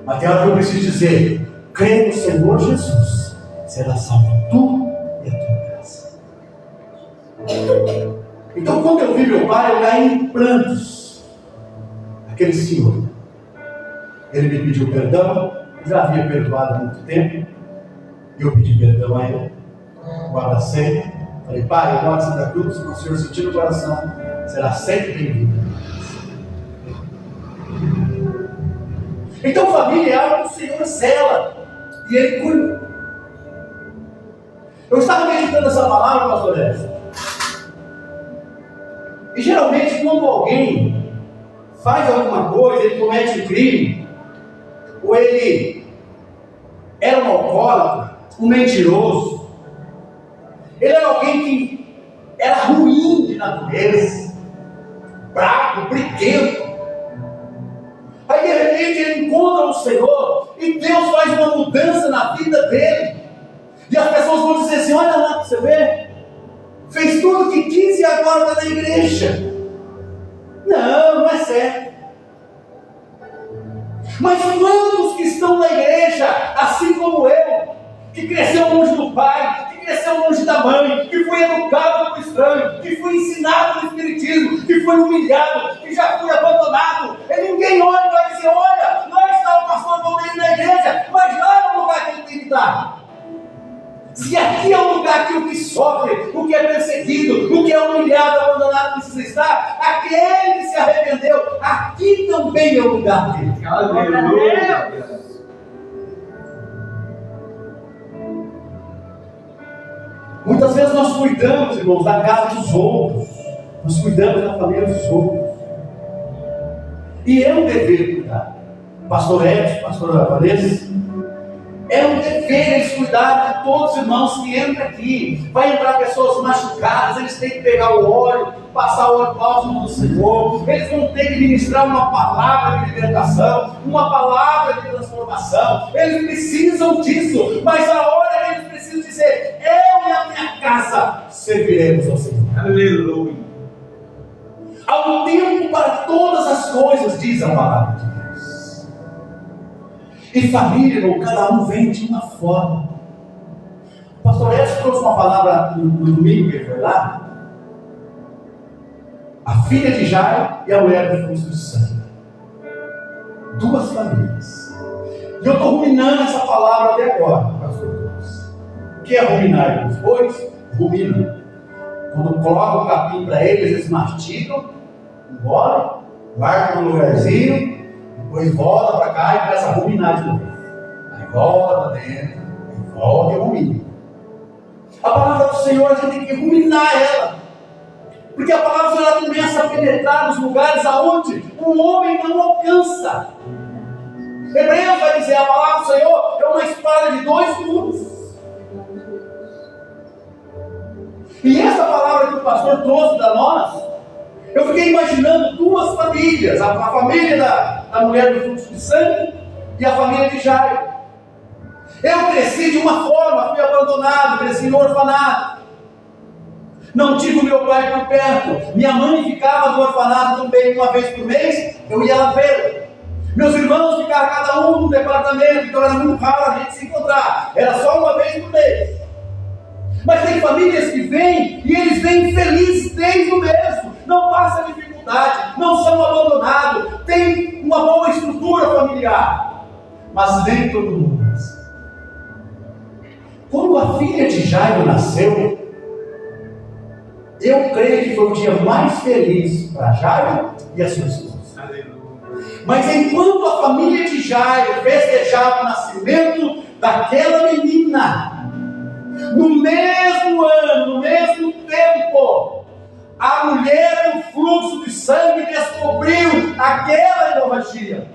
G: Mas tem hora que eu preciso dizer: crê no Senhor Jesus, será salvo tu e a tua casa. Então, quando eu vi meu pai, eu caí em prantos. Aquele senhor, ele me pediu perdão. Eu já havia perdoado há muito tempo. Eu pedi perdão a ele. O abracei. Falei: pai, eu gosto de Santa Cruz. Se o senhor sentir no coração, será sempre bem-vindo. Então, família é algo que o Senhor zela e ele cuida. Eu estava meditando essa palavra, pastor Edson. E geralmente, quando alguém faz alguma coisa, ele comete um crime, ou ele era um alcoólatra, um mentiroso, ele era alguém que era ruim de natureza, bravo, briguento. Aí de repente ele encontra o Senhor e Deus faz uma mudança na vida dele. E as pessoas vão dizer assim: olha lá para você ver, fez tudo o que quis e agora está na igreja. Não é certo. Mas quantos que estão na igreja, assim como eu, que cresceu longe do pai, que cresceu longe da mãe, que foi educado por estranho, que foi ensinado no espiritismo, que foi humilhado, que já foi abandonado, e ninguém olha e vai dizer: olha, lá está o pastor Valdeir na igreja, mas lá é o lugar que ele tem que estar. Se aqui é o lugar que o que sofre, o que é perseguido, o que é humilhado, abandonado precisa estar, aquele que se arrependeu, aqui também é o lugar dele.
F: Aleluia.
G: Muitas vezes nós cuidamos, irmãos, da casa dos outros, nós cuidamos da família dos outros, e é um dever cuidar. Pastor Edson, pastora Vanessa, é um dever eles cuidarem de todos os irmãos que entram aqui. Vai entrar pessoas machucadas, eles têm que pegar o óleo, passar o óleo bálsamo do Senhor, eles vão ter que ministrar uma palavra de libertação, uma palavra de transformação. Eles precisam disso, mas a hora que eles precisam dizer: eu e a minha casa serviremos ao Senhor.
F: Aleluia.
G: Há um tempo para todas as coisas, diz a palavra de Deus. E família, irmão, cada um vem de uma forma. O pastor Edson trouxe uma palavra no domingo que ele foi lá. A filha de Jairo e a mulher do fluxo de sangue. Duas famílias. E eu estou ruminando essa palavra até agora, pastor Deus. O que é ruminar, irmãos? Pois, ruminam. Quando coloca o capim para eles, eles mastigam, engolam guarda num lugarzinho, depois volta para cá e começa a ruminar de novo. Aí volta dentro, aí volta e rumina. A palavra do Senhor, a gente tem que ruminar ela. Porque a palavra do Senhor começa a penetrar nos lugares aonde o homem não alcança. Hebreus vai dizer, a palavra do Senhor é uma espada de dois gumes. E essa palavra que o pastor trouxe para nós, eu fiquei imaginando duas famílias, a família da mulher do fluxo de sangue e a família de Jairo. Eu cresci de uma forma, fui abandonado, cresci no orfanato. Não tive o meu pai por perto. Minha mãe ficava no orfanato também uma vez por mês, eu ia lá ver. Meus irmãos ficavam cada um no departamento, então era muito raro a gente se encontrar. Era só uma vez por mês. Mas tem famílias que vêm e eles vêm felizes desde o berço. Não passa dificuldade, não são abandonados, tem uma boa estrutura familiar. Mas nem todo mundo é assim. Quando a filha de Jairo nasceu, eu creio que foi o dia mais feliz para Jairo e a sua esposa. Mas enquanto a família de Jairo festejava o nascimento daquela menina, no mesmo ano, no mesmo tempo, a mulher do fluxo de sangue descobriu aquela hemorragia.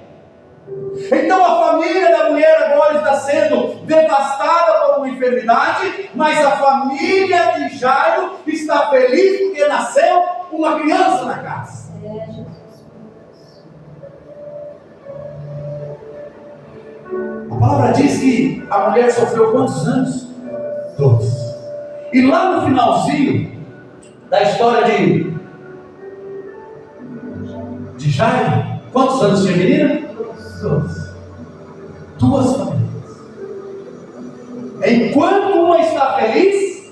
G: Então a família da mulher agora está sendo devastada por uma enfermidade, mas a família de Jairo está feliz porque nasceu uma criança na casa. A palavra diz que a mulher sofreu quantos anos? 12. E lá no finalzinho da história de Jairo, quantos anos tinha a menina? 12. Duas famílias. Enquanto uma está feliz,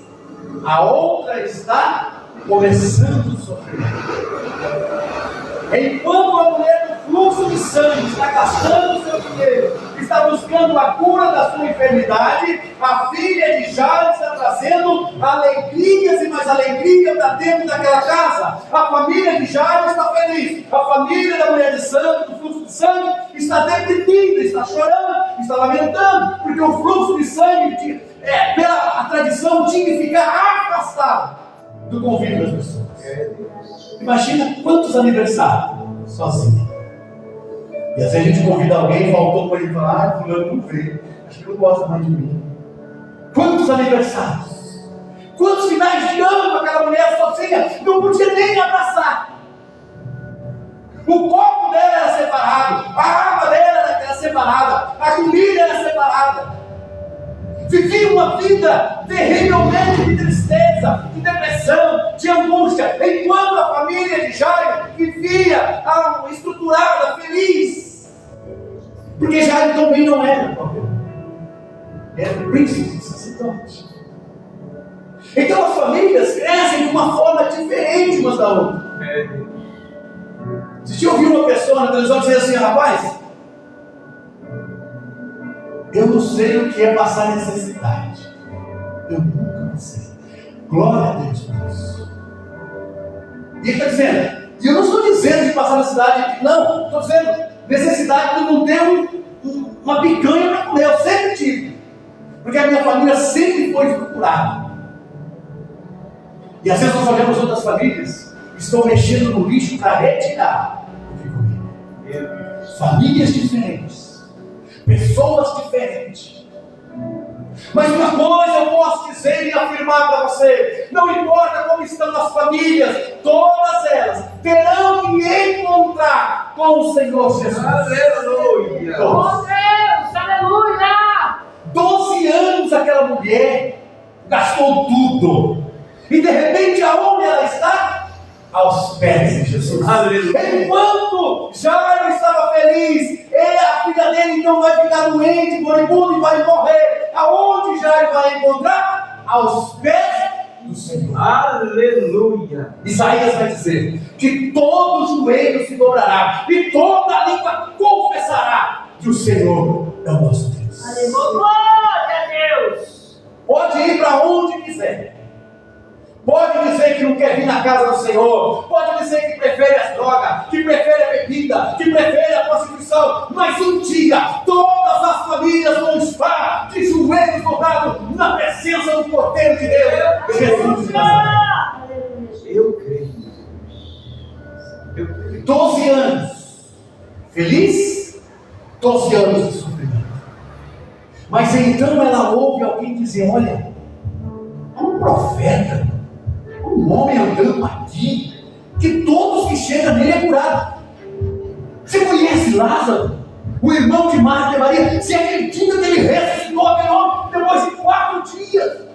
G: a outra está começando a sofrer. Enquanto a mulher do fluxo de sangue está gastando o seu dinheiro, está buscando a cura da sua enfermidade, a filha de Jairo está trazendo alegrias e mais alegria para dentro daquela casa. A família de Jairo está feliz. A família da mulher de sangue, do fluxo de sangue, está deprimida, está chorando, está lamentando, porque o fluxo de sangue, pela tradição, tinha que ficar afastado do convívio das pessoas. Imagina quantos aniversários sozinho. E às vezes a gente convida alguém, faltou para ele falar, fulano não veio, acho que não gosta mais de mim. Quantos aniversários? Quantos finais de ano aquela mulher sozinha não podia nem abraçar? O copo dela era separado, a água dela era separada, a comida era separada. Vivia uma vida terrivelmente de tristeza, de depressão, de angústia, enquanto a família de Jairo vivia estruturada, feliz. Porque Jairo também não era qualquer um. Era o príncipe sacerdote. Então as famílias crescem de uma forma diferente umas da outra. Você já ouviu uma pessoa na televisão dizer assim, rapaz, eu não sei o que é passar necessidade. Eu nunca passei. Glória a Deus por isso. E ele está dizendo, e eu não estou dizendo de passar necessidade, não, estou dizendo necessidade de não ter uma picanha para comer. Eu sempre tive. Porque a minha família sempre foi estruturada. E às vezes nós olhamos outras famílias que estão mexendo no lixo para retirar o que comer. Famílias diferentes. Pessoas diferentes. Mas uma coisa eu posso dizer e afirmar para você: não importa como estão as famílias, todas elas terão que encontrar com o Senhor Jesus.
F: Aleluia!
E: Oh Deus, aleluia!
G: 12 anos aquela mulher gastou tudo. E de repente aonde ela está? Aos pés de Jesus. Aleluia. Enquanto Jairo estava feliz, a filha dele então vai ficar doente, moribundo e vai morrer. Aonde Jairo vai encontrar? Aos pés do Senhor.
F: Aleluia!
G: Isaías vai dizer que todo joelho se dobrará e toda língua confessará que o Senhor é o nosso Deus.
E: Aleluia! Glória a Deus!
G: Pode ir para onde quiser. Pode dizer que não quer vir na casa do Senhor. Pode dizer que prefere as drogas, que prefere a 12 anos de sofrimento. Mas então ela ouve alguém dizer: olha, há um profeta, um homem andando aqui, que todos que chegam nele é curado. Você conhece Lázaro, o irmão de Marta e Maria? Você acredita que ele ressuscitou aquele homem depois de 4 dias?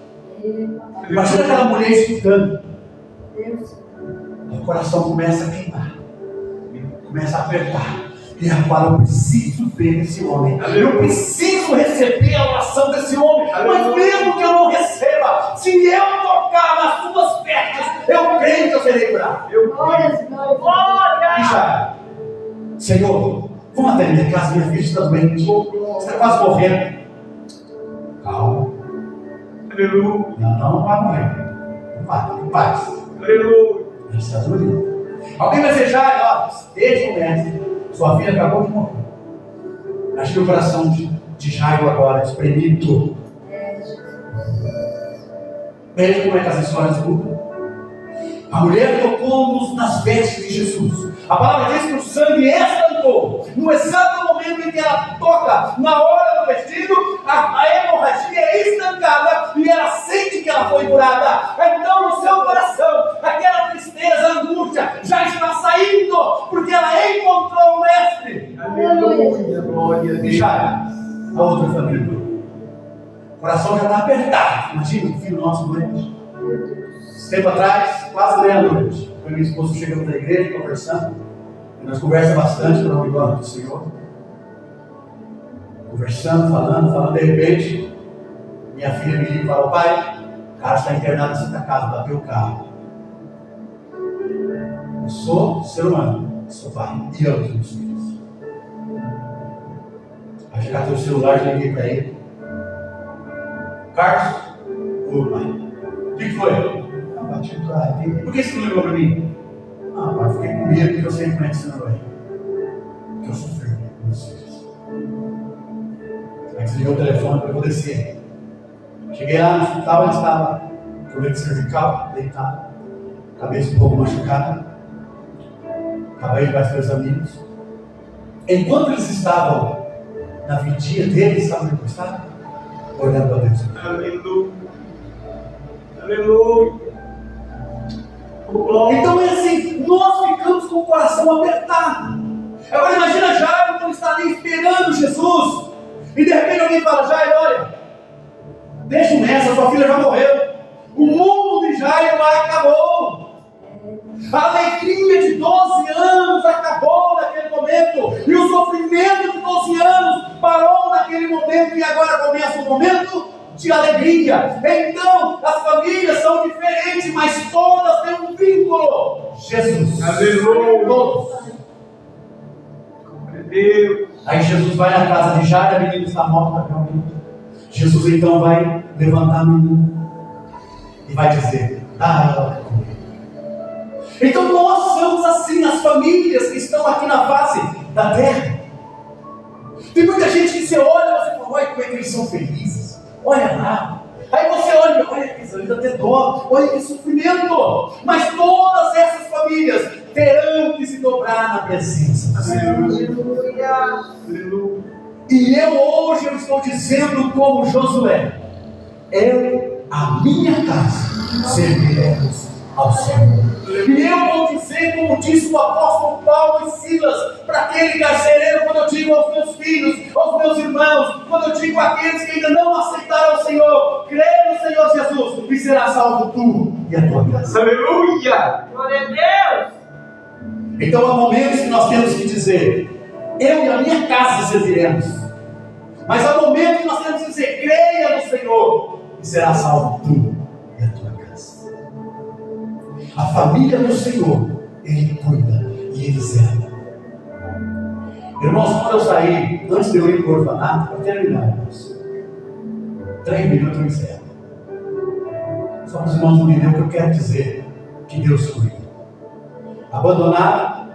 G: Imagina aquela mulher escutando. O coração começa a queimar, começa a apertar. E ela fala: eu preciso ver esse homem, eu preciso receber a oração desse homem. Mas mesmo que eu não receba, se eu tocar nas suas pernas, eu creio que eu serei curado. E já, Senhor, vamos até minha casa, minha filha está doente, está quase morrendo. Calma.
B: Aleluia.
G: Não vai morrer. Não vai, em paz.
B: Aleluia.
G: Ele está doendo. Alguém vai fechar, ó, deixa o mestre. Sua filha acabou de morrer. Acho que o coração de Jairo agora, espremido tudo. Veja como é que as histórias mudam. A mulher tocou nas vestes de Jesus. A palavra diz que o sangue estancou. No exato momento em que ela toca, na hora do vestido, a hemorragia é estancada e ela sente que ela foi curada. Então, no seu coração, aquela tristeza, angústia já está saindo, porque ela encontrou o mestre.
B: Aleluia. Glória a Deus.
G: E já, a outra família. O coração já está apertado. Imagina, o filho nosso doente. Tempo atrás, quase meia-noite, eu e minha esposa chegamos da igreja conversando, e nós conversamos bastante pelo glória do Senhor, conversando, falando, de repente, minha filha me liga e fala: pai, o cara está internado na Santa Casa, bateu o carro. Eu sou ser humano, sou pai, e amo os meus filhos. Aí chegar teu celular, já liguei para ele: Carlos, ô pai, o que foi? Por que você não ligou para mim? Ah, pai, fiquei com medo, porque eu sei como é que você não vai. Porque eu sofri com meus filhos. Aí desligou o telefone para eu descer. Cheguei lá no hospital, ele estava com leite cervical, deitado, cabeça um pouco machucada. Acabei de mais 2 amigos. Enquanto eles estavam na vigia deles, sabe onde eu estava? Olhando a Deus.
B: Aleluia. Aleluia.
G: Então é assim, nós ficamos com o coração apertado. Agora imagina Jairo quando está ali esperando Jesus, e de repente alguém fala: Jairo, olha, deixa o mestre, sua filha já morreu. O mundo de Jairo acabou. A alegria de 12 anos acabou naquele momento, e o sofrimento de 12 anos parou naquele momento, e agora começa o momento de alegria. Então, as famílias são diferentes, mas todas têm um vínculo: Jesus.
B: Aleluia.
G: Todos.
B: Glória a Deus.
G: Aí Jesus vai na casa de Jairo, a menina está morta realmente. Jesus então vai levantar a menina e vai dizer: dá ela comer. Então nós somos assim, as famílias que estão aqui na face da terra. Tem muita gente que você olha e você fala: olha como é que eles são felizes. Olha lá. Aí você olha, que ainda tem dó, olha que sofrimento. Mas todas essas famílias terão que se dobrar na presença do Senhor.
B: Aleluia.
G: E hoje eu estou dizendo como Josué: eu, a minha casa, serviremos ao Senhor. E eu vou dizer, como disse o apóstolo Paulo e Silas, para aquele carcereiro, quando eu digo aos meus filhos, aos meus irmãos, quando eu digo àqueles que ainda não aceitaram o Senhor: crê no Senhor Jesus e será salvo tu e a tua casa.
B: Aleluia.
E: Glória a Deus.
G: Então há momentos que nós temos que dizer: eu e a minha casa serviremos. Mas há momentos que nós temos que dizer: creia no Senhor e será salvo tu e a tua casa. A família do Senhor, Ele cuida e Ele zela. Irmãos, quando eu saí, antes de eu ir para o orfanato, para terminar, irmãos, 3 minutos eu encerro. Só para os irmãos entenderem o que eu quero dizer: que Deus cuida. Abandonado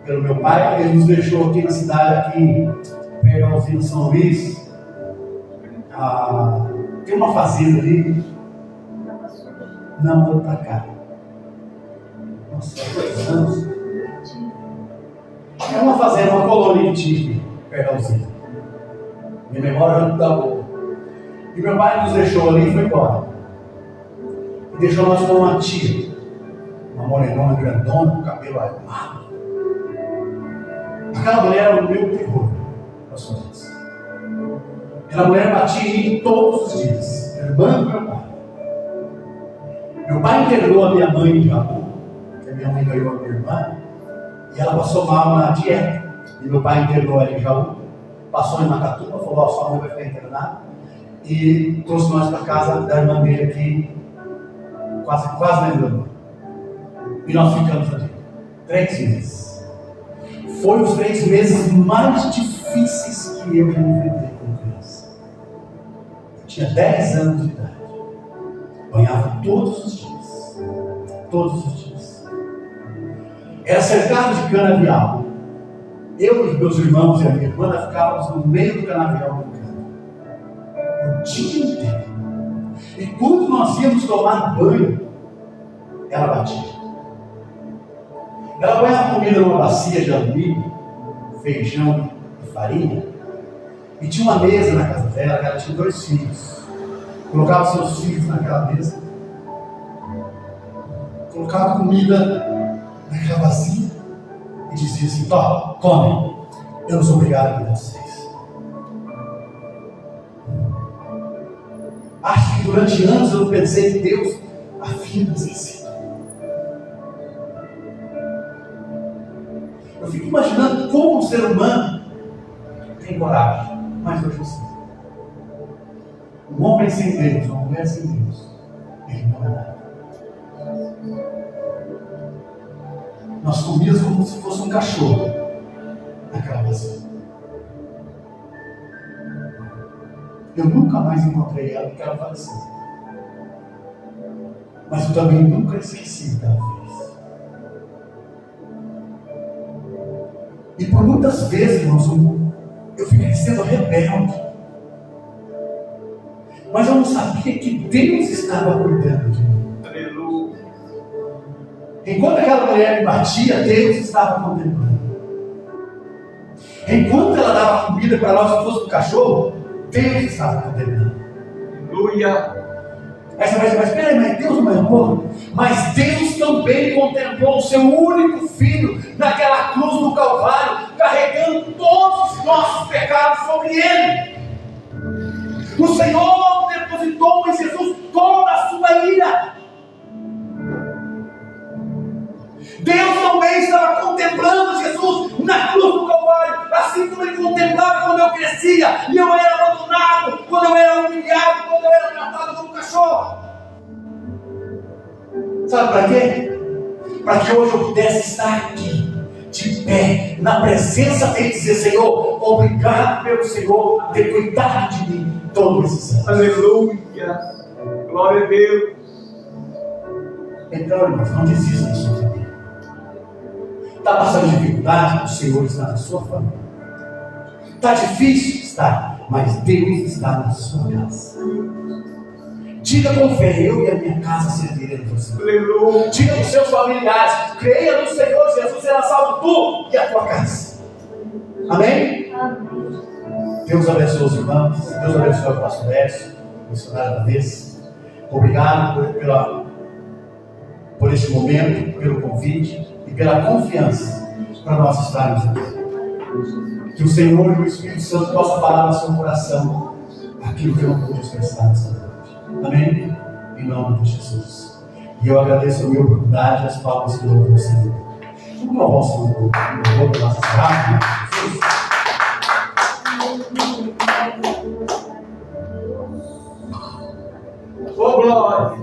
G: pelo meu pai, ele nos deixou aqui na cidade, aqui perto da usina São Luís. Tem uma fazenda ali. Não, vou para cá. Nossa, 2 anos. É uma fazenda, uma colônia de tigre. pegar o Zé. Minha memória não está boa. E meu pai nos deixou ali e foi embora. E deixou nós com uma tia, uma morenona grandona, com cabelo armado. Aquela mulher era o meu terror, pastor Deus. Aquela mulher batia em mim todos os dias, irmã do meu pai. Meu pai internou a minha mãe de Jaú, que a minha mãe ganhou a minha irmã, e ela passou mal na dieta. E meu pai internou ela em Jaú, passou em Macatuba, falou: ó, sua mãe vai ficar internada, e trouxe nós para casa da irmã dele aqui, quase lembrando. E nós ficamos ali 3 meses. Foi os 3 meses mais difíceis que eu já enfrentei como criança. Eu tinha 10 anos de idade. Banhava todos os dias. Todos os dias. Era cercado de canavial. Eu e os meus irmãos e a minha irmã ficávamos no meio do canavial brincando. O dia inteiro. E quando nós íamos tomar banho, ela batia. Ela banhava comida numa bacia de alumínio, feijão e farinha. E tinha uma mesa na casa dela, que ela tinha 2 filhos. Colocava seus filhos naquela mesa, colocava comida naquela bacia e dizia assim: ó, comem, eu não sou obrigado a vocês. Acho que durante anos eu pensei que Deus havia nos esquecido. Eu fico imaginando como um ser humano tem coragem, mas hoje eu sei. Um homem sem Deus, uma mulher sem Deus, ele não é nada. Nós comíamos como se fosse um cachorro naquela bacia. Eu nunca mais encontrei ela porque ela faleceu. Mas eu também nunca esqueci o que ela fez. E por muitas vezes, irmãos, eu fiquei sendo rebelde. Mas eu não sabia que Deus estava cuidando de mim.
B: Aleluia.
G: Enquanto aquela mulher me batia, Deus estava contemplando. Enquanto ela dava comida para nós, se fosse um cachorro, Deus estava contemplando.
B: Aleluia.
G: Aí você vai dizer: mas peraí, mas Deus não é amor? Mas Deus também contemplou o seu único filho naquela cruz do Calvário, carregando todos os nossos pecados sobre ele. O Senhor depositou em Jesus toda a sua ira. Deus também estava contemplando Jesus na cruz do Calvário, assim como Ele contemplava quando eu crescia, e eu era abandonado, quando eu era humilhado, quando eu era tratado como cachorro. Sabe para quê? Para que hoje eu pudesse estar aqui, de pé, na presença dele, e dizer: Senhor, obrigado pelo Senhor ter cuidado de mim todos esses anos.
B: Aleluia. Glória a Deus.
G: Então, irmãos, não desista da sua família. Está passando dificuldade? O Senhor está na sua família. Está difícil? Está. Mas Deus está na sua casa. Diga com fé: eu e a minha casa serviremos ao Senhor.
B: Aleluia.
G: Diga para os seus familiares: creia no Senhor Jesus, será salvo tu e a tua casa. Amém?
E: Amém.
G: Deus abençoe os irmãos. Deus abençoe o pastor Décio, o missionário da vez. Obrigado por este momento, pelo convite e pela confiança para nós estarmos aqui. Que o Senhor e o Espírito Santo possam falar no seu coração aquilo que eu não pude expressar nessa noite. Amém? Em nome de Jesus. E eu agradeço a minha oportunidade e as palmas que eu dou ao Senhor. Vamos louvar o Senhor pela nossa cidade, Jesus.
F: Ô glória!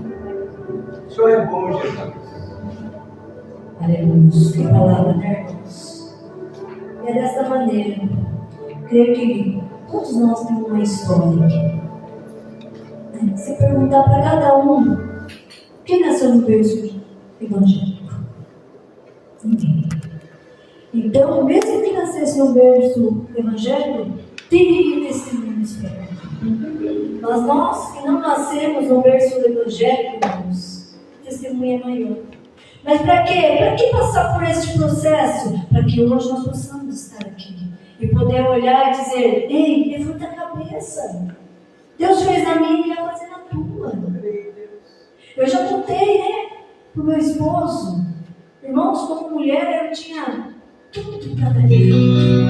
F: O Senhor é bom, Jesus.
H: Aleluia. Que palavra, né, irmãos? E é dessa maneira. Creio que todos nós temos uma história aqui. Se perguntar para cada um: quem nasceu no berço evangélico? Ninguém. Então, mesmo que nascesse no berço evangélico, teria testemunhos para contar. Mas nós que não nascemos no berço evangélico, irmãos, testemunha é maior. Mas para quê? Para que passar por este processo? Para que hoje nós possamos estar aqui. e poder olhar e dizer: ei, levanta a cabeça. Deus fez na minha e Ele vai fazer na tua. Eu já contei, pro meu esposo. Irmãos, como mulher, eu tinha tudo para dar ele.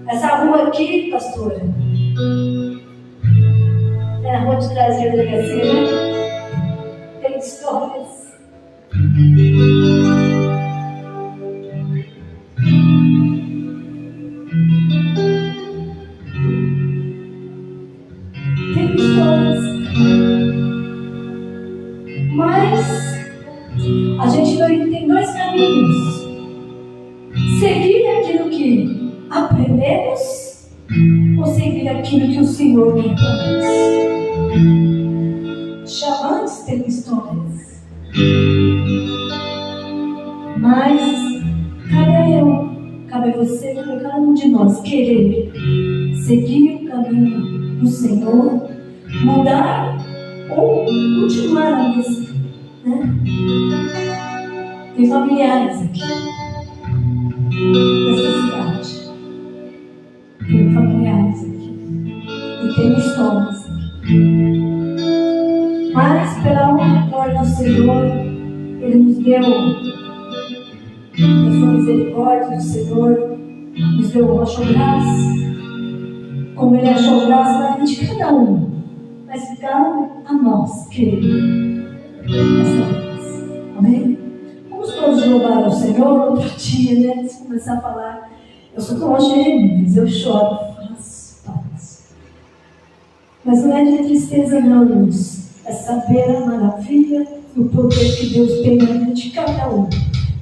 H: Essa rua aqui, pastora, é a rua de trás da delegacia, né? Tem histórias. Tem histórias. Mas a gente tem dois caminhos: seguir aquilo que aprendemos ou seguir aquilo que o Senhor quer para nós. Chamantes tem histórias, mas cabe a você, cabe a cada um de nós querer seguir o caminho do Senhor, mudar ou continuar a mesma, né? Tem familiares aqui nessa cidade, tem familiares aqui e tem histórias aqui, mas pela honra e glória do Senhor, Ele nos deu, a sua misericórdia do Senhor nos deu, achou graça, como Ele achou graça na vida de cada um, mas cabe a nós querer essa vez. Amém? Vamos todos louvar ao Senhor outro dia, né? Antes de começar a falar, eu sou como a Jeremias, eu choro, faço. Mas não é de tristeza, não, irmãos. É saber a maravilha e o poder que Deus tem na vida de cada um.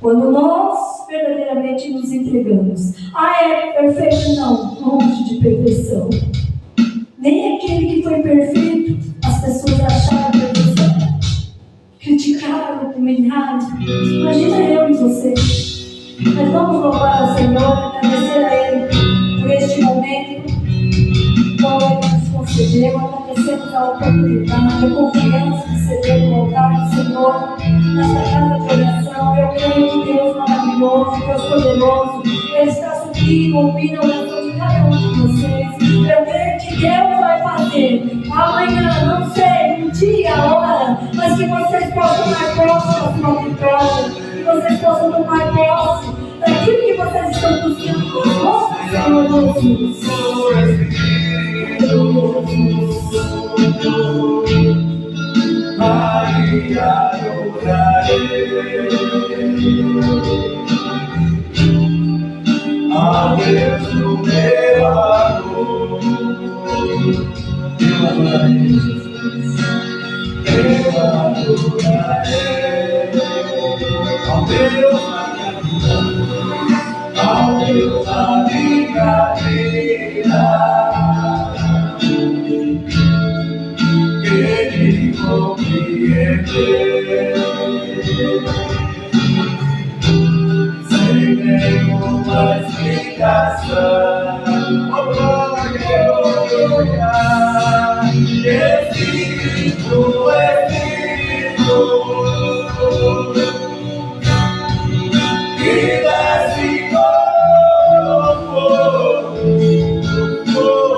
H: Quando nós verdadeiramente nos entregamos. É perfeito? Não, longe de perfeição. Nem aquele que foi perfeito, as pessoas acharam perfeição. Criticaram, humilharam. Imagina eu e você. Mas vamos louvar ao Senhor, agradecer a Ele por este momento, qual Ele nos concedeu, agradecemos a oportunidade, a confiança de ceder no altar do Senhor, nessa casa de oração. Eu creio que Deus maravilhoso, Deus poderoso, Ele está subindo, ouvindo a oração de cada um de vocês. Eu creio que Deus vai fazer amanhã, não sei, um dia, a hora, mas que vocês possam tomar posse da sua vitória, que vocês possam tomar posse daquilo que vocês estão buscando com nosso Senhor Jesus.
C: Maria, a Deus no meu amor, eu adorarei Jesus, eu adorarei ao Deus da minha vida, ao Deus da minha vida, que me compreendeu. Sem nenhuma explicação, oh glória, oh glória, Espírito, que desce como fogo,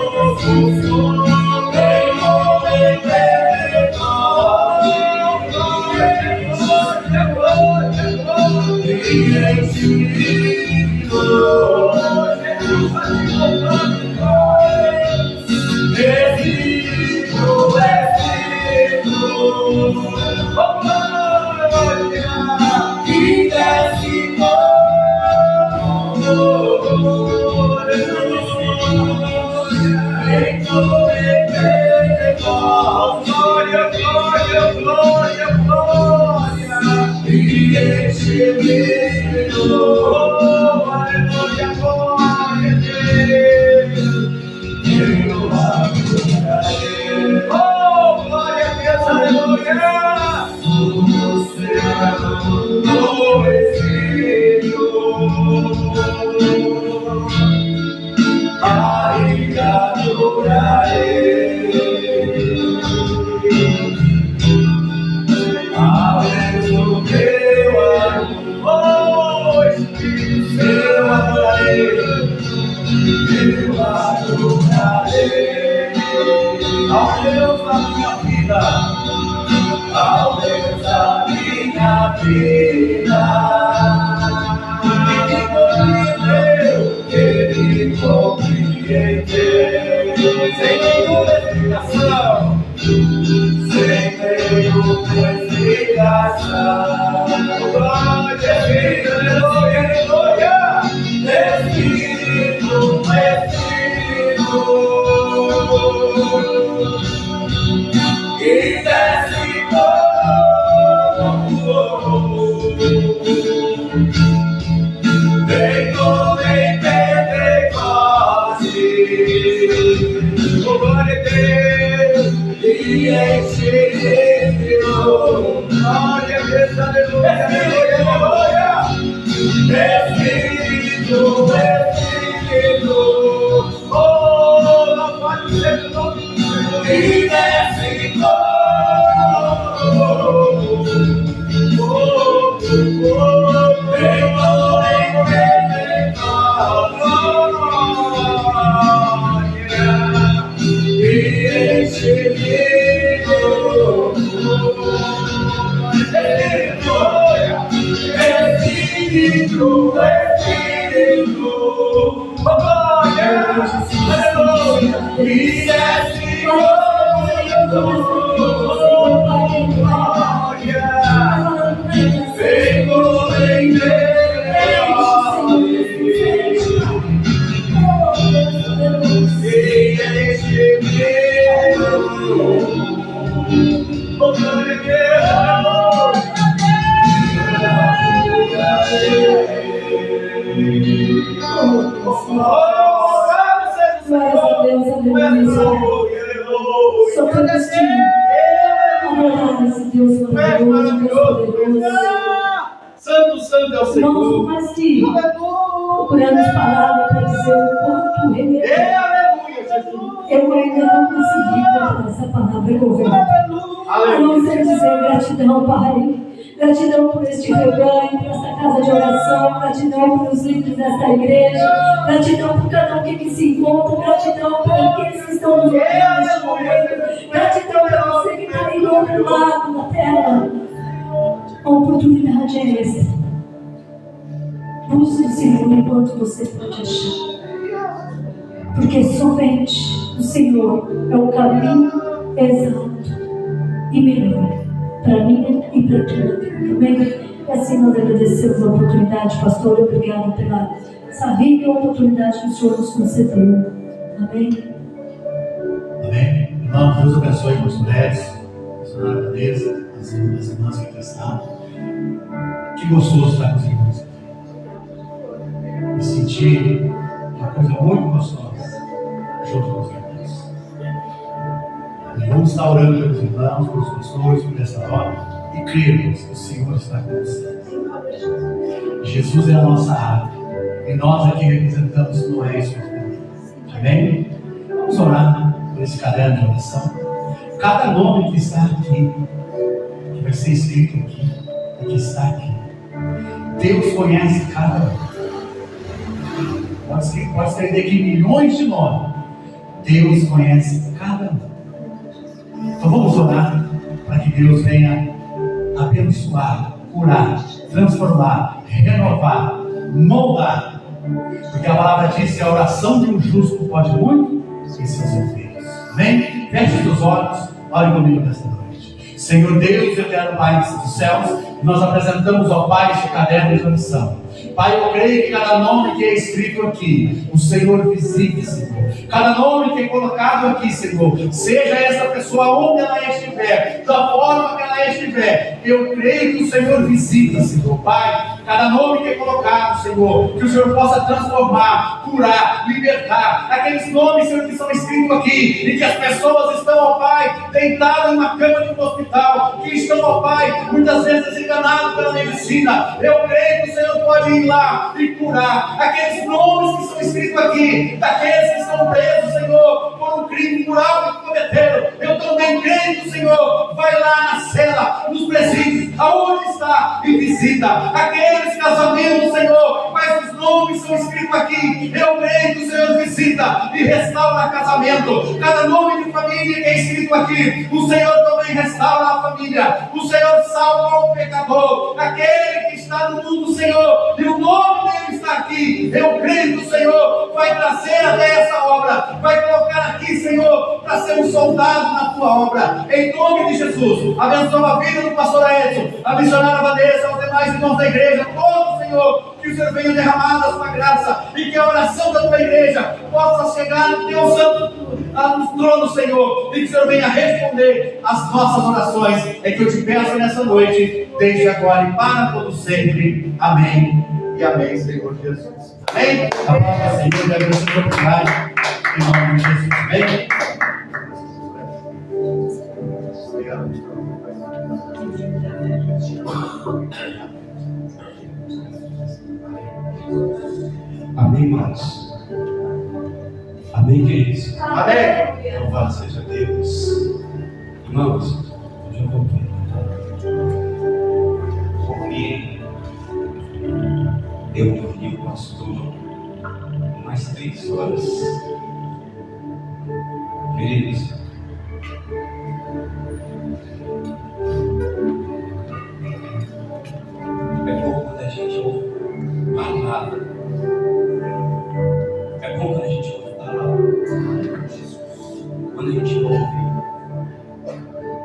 C: em momento eu adorarei.
F: ao Deus da minha vida, ao Deus da minha vida. Ele compreendeu, sem nenhuma explicação, sem nenhuma explicação. Glória, aleluia, aleluia. Espírito, Espírito, que desce como vem como em Pentecostes, glória a Deus, e enche-o, glória a Deus, aleluia, aleluia, aleluia. Espírito, Espírito, oh, louvado seja o nome do Senhor, e desce
B: Santo, santo é o Senhor.
H: Mas que procurando as palavras para dizer o quanto ele é.
B: Aleluia, Jesus.
H: Eu ainda não consegui colocar essa palavra correta. A não ser dizer gratidão, Pai. Gratidão por este rebanho, por esta casa de oração. Gratidão pelos líderes desta igreja. Gratidão por cada um que aqui se encontra. Gratidão por aqueles que estão nos ouvindo neste momento. Gratidão por você que está aí do outro lado da terra. A oportunidade é essa. Busque o Senhor enquanto você pode achar. Porque somente o Senhor é o caminho exato e melhor para mim e para tu. Amém? E assim nós agradecemos a oportunidade, pastor. Obrigado pela essa rica oportunidade que o Senhor nos concedeu. Amém?
G: Amém? Irmãos, Deus abençoe as mulheres, a senhora Vanessa, as irmãs que aqui estão. Que gostoso estar com os irmãos aqui. Me senti uma coisa muito gostosa junto com os irmãos. E vamos estar orando pelos irmãos, pelos pastores, por esta hora e cremos que o Senhor está com vocês. Jesus é a nossa árvore e nós aqui representamos Noé e sua família. Amém? Vamos orar por esse caderno de oração. Cada nome que está aqui, que vai ser escrito aqui, e que está aqui, Deus conhece cada um. Pode escrever aqui milhões de nomes. Deus conhece cada um. Então vamos orar para que Deus venha abençoar, curar, transformar, renovar, moldar. Porque a palavra diz que a oração de um justo pode muito em seus ouvidos. Amém? Feche os olhos, ore comigo nesta noite. Senhor Deus, eterno Pai dos céus, nós apresentamos ao Pai este caderno de oração. Pai, eu creio que cada nome que é escrito aqui, o Senhor visite, Senhor. Cada nome que é colocado aqui, Senhor, seja essa pessoa onde ela estiver, da forma que ela estiver, eu creio que o Senhor visita, Senhor. Pai, cada nome que é colocado, Senhor, que o Senhor possa transformar, curar, libertar. Aqueles nomes, Senhor, que são escritos aqui, e que as pessoas estão, ó Pai, deitadas em uma cama de um hospital, que estão, ó Pai, muitas vezes enganados pela medicina. Eu creio que o Senhor pode ir lá e curar aqueles nomes que são escritos aqui, daqueles que estão presos, Senhor, por um crime, por algo que cometeram. Eu também creio que o Senhor vai lá na cela, nos presídios, aonde está, e visita aqueles casamentos, Senhor, mas os nomes são escritos aqui. Eu creio que o Senhor visita vida e restaura casamento. Cada nome de família que é escrito aqui, o Senhor também restaura a família. O Senhor salva o pecador, aquele que está no mundo, Senhor, e o nome dele está aqui. Eu creio que o Senhor vai trazer até essa obra, vai colocar aqui, Senhor, para ser um soldado na tua obra, em nome de Jesus. Abençoa a vida do pastor Edson, a missionária Vanessa, aos demais irmãos da igreja, todos, Senhor, que o Senhor venha derramar a sua graça e que a oração da tua igreja possa chegar no teu santo no trono, Senhor, e que o Senhor venha responder as nossas orações. É que eu te peço nessa noite, desde agora e para todo sempre. Amém e amém, Senhor Jesus. Amém? A palavra do Senhor deve ser oportunidade em nome de Jesus. Amém? Amém, irmãos? Amém, queridos?
B: Amém.
G: Louvado seja Deus. Irmãos, hoje eu vou porque eu ouvi o pastor mais 3 horas. Queridos, é bom quando a gente ouve palavra. É bom quando a gente ouve palavra. Quando a gente ouve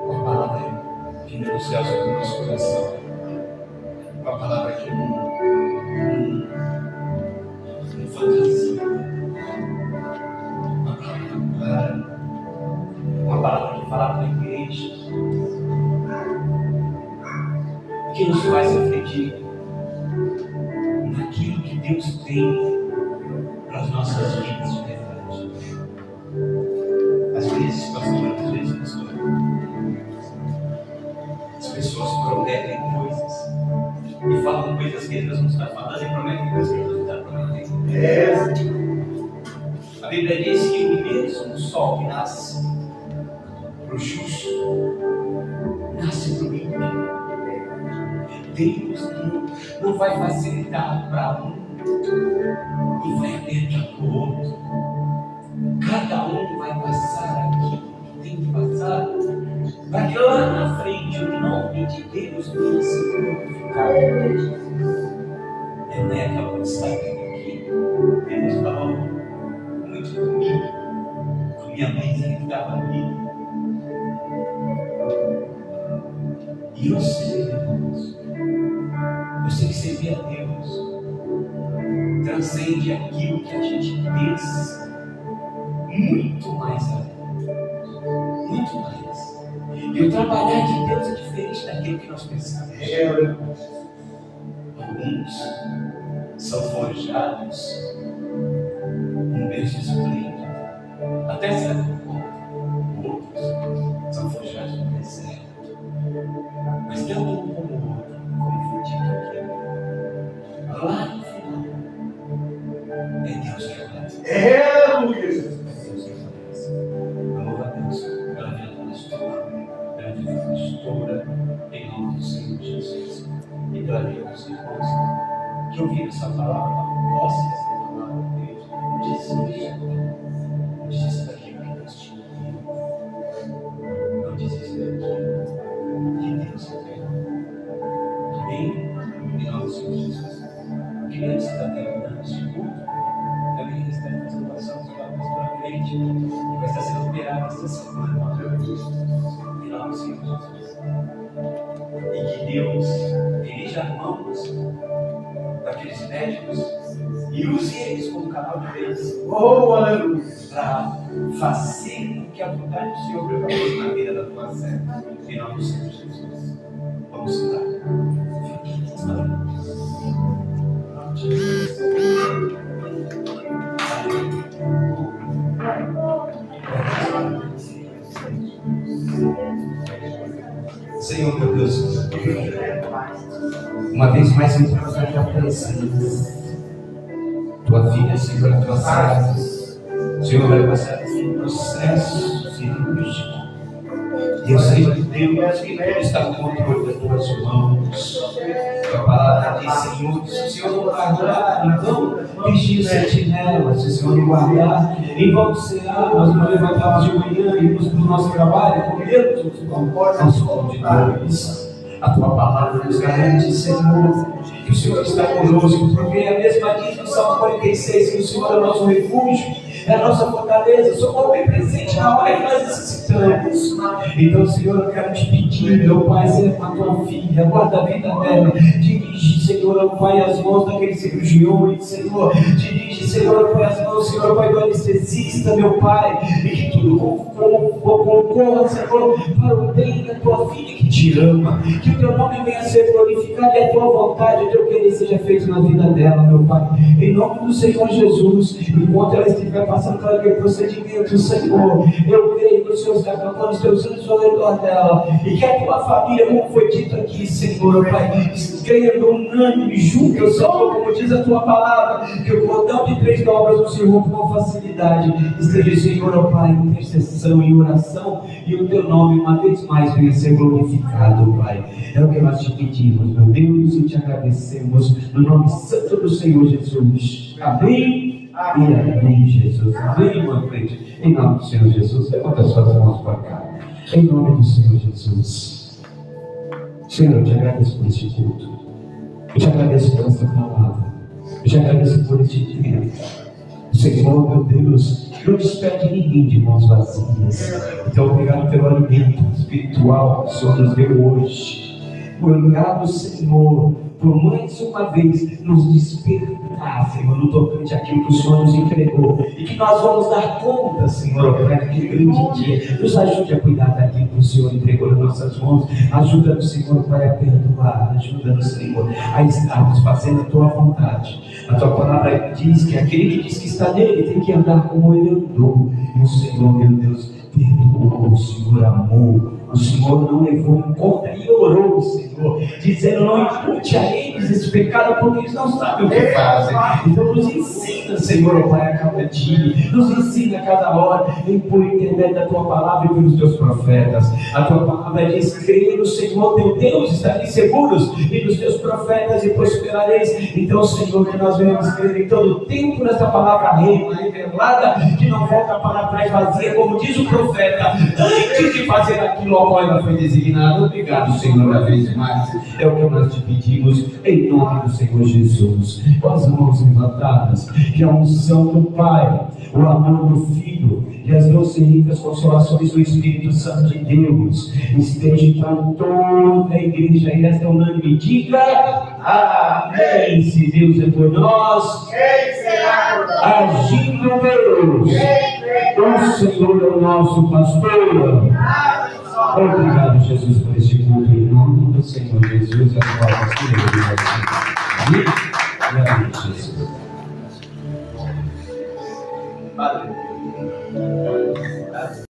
G: uma palavra vindo do céu sobre o nosso coração, uma palavra que não fantasia, uma palavra clara, uma palavra que fala para a igreja, que nos faz refletir naquilo que Deus tem para as nossas vidas de verdade. Às vezes, pastor, as pessoas prometem coisas e falam coisas que Deus não está falando e prometem coisas que Deus não está prometendo. A Bíblia diz que o mesmo sol que nasce para o justo nasce para o ímpio. Deus não vai facilitar para um e vai adiantar para o outro. Cada um vai passar aquilo que tem que passar, para que lá na frente o nome de Deus venha se glorificar. Eu nem acabou de sair aqui. Deus falou muito comigo, com minha mãezinha que estava ali. E eu sei, irmãos, eu sei que servir a Deus transcende aquilo que a gente pensa, muito mais além, muito mais. E o trabalhar de Deus é diferente daquilo que nós pensamos. Alguns são forjados um berço esplêndido, até certo ponto. Outros são forjados no deserto. Mas tanto um como o outro, como foi dito aqui, lá no final, é Deus que aparece. Deus que aparece. Louva a Deus pela vida da pastora, pela vida da pastora, em nome do Senhor Jesus, e pela vida dos irmãos que ouviram essa palavra, posse dessa palavra, Deus, não desista daquilo que Deus te enviou, não desista daquilo que Deus quer. Amém? Em nome do Senhor Jesus. A criança está terminando esse culto, também está fazendo oração para a frente, e vai estar sendo operada esta semana. Em nome do Senhor Jesus. E que Deus dirija as mãos daqueles médicos e use eles como canal de bênção.
B: Oh, aleluia!
G: Para fazer o que a vontade do Senhor preparou na vida da tua serva. Em nome do Senhor Jesus. Vamos lá. Senhor, meu Deus, uma vez mais eu quero fazer a presença. Tua filha, Senhor, a tua serva, Senhor, vai passar por um processo cirúrgico. E eu sei que Deus está no controle das tuas mãos. A palavra diz, Senhor, se o Senhor não vai orar, então
D: Vigia o sentinela, se o Senhor nos guardar. Em volta do cear, nós nos levantamos de manhã e íamos para o nosso trabalho, com medo de nosso pão de Deus. A tua palavra nos garante, Senhor, que o Senhor está conosco, porque a mesma diz no Salmo 46 que o Senhor é o nosso refúgio, é a nossa fortaleza, socorro bem presente na hora que nós necessitamos. Então, Senhor, eu quero te pedir, meu Pai, seja com a tua filha, guarda a vida dela, dirige, Senhor, Pai, as mãos daqueles cirurgiões, Senhor, dirige, Senhor, Pai, as mãos, Senhor, Pai, do anestesista, meu Pai, e que tudo concorra, Senhor, para o bem da tua filha que te ama, que o teu nome venha a ser glorificado e a tua vontade, o teu querer seja feito na vida dela, meu Pai, em nome do Senhor Jesus. Enquanto ela estiver passando por aquele procedimento, Senhor, eu creio que o Senhor está colocando os teus anjos ao redor dela, e que a tua família, como foi dito aqui, Senhor, Pai, creia unânime, junto, Senhor, como diz a tua palavra, que o cordão de 3 dobras não se rompe com facilidade. Esteja, Senhor, Pai, em intercessão e oração, e o teu nome uma vez mais venha a ser glorificado, Pai. É o que nós te pedimos, meu Deus, e te agradecemos no nome santo do Senhor Jesus. Amém. E amém, Jesus. Amém, irmã frente. Em nome do Senhor Jesus, levanta as suas mãos para cá. Em nome do Senhor Jesus. Senhor, eu te agradeço por este culto. Eu te agradeço por esta palavra. Eu te agradeço por este tempo. Senhor, meu Deus, não despede ninguém de mãos vazias. Então, obrigado pelo alimento espiritual que o Senhor nos deu hoje. Obrigado, Senhor, por mais uma vez nos despertar, Senhor, no tocante àquilo que o Senhor nos entregou, e que nós vamos dar conta, Senhor, para aquele grande dia. Nos ajude a cuidar daquilo que o Senhor entregou nas nossas mãos. Ajuda-nos, Senhor, Pai, a perdoar. Ajuda-nos, Senhor, a estarmos fazendo a tua vontade. A tua palavra diz que aquele que diz que está nele tem que andar como ele andou. E o Senhor, meu Deus, perdoou, o Senhor amou. O Senhor não levou em conta e orou, Senhor, dizendo: não impute a eles esse pecado, porque eles não sabem o que fazem. Então nos ensina, Senhor, Pai, a cada dia, nos ensina a cada hora, por intermédio da tua palavra e pelos teus profetas. A tua palavra diz: creia no Senhor teu Deus, estareis seguros, e nos teus profetas e prosperareis. Então, Senhor, que nós venhamos crer em todo o tempo nessa palavra revelada, que não volta para trás vazia, como diz o profeta, antes de fazer aquilo a qual ela foi designada. Obrigado, Senhor, uma vez mais. É o que nós te pedimos, em nome do Senhor Jesus. Com as mãos levantadas, que a unção do Pai, o amor do Filho e as doces e ricas consolações do Espírito Santo de Deus esteja com toda a igreja, e esta unânime diga amém. Se Deus é por nós, quem será por nós? Agindo Deus, o Senhor é o nosso pastor. Obrigado, Jesus, por este culto, em nome do Senhor Jesus, as palavras que ele Amém. E amém, Jesus. Valeu.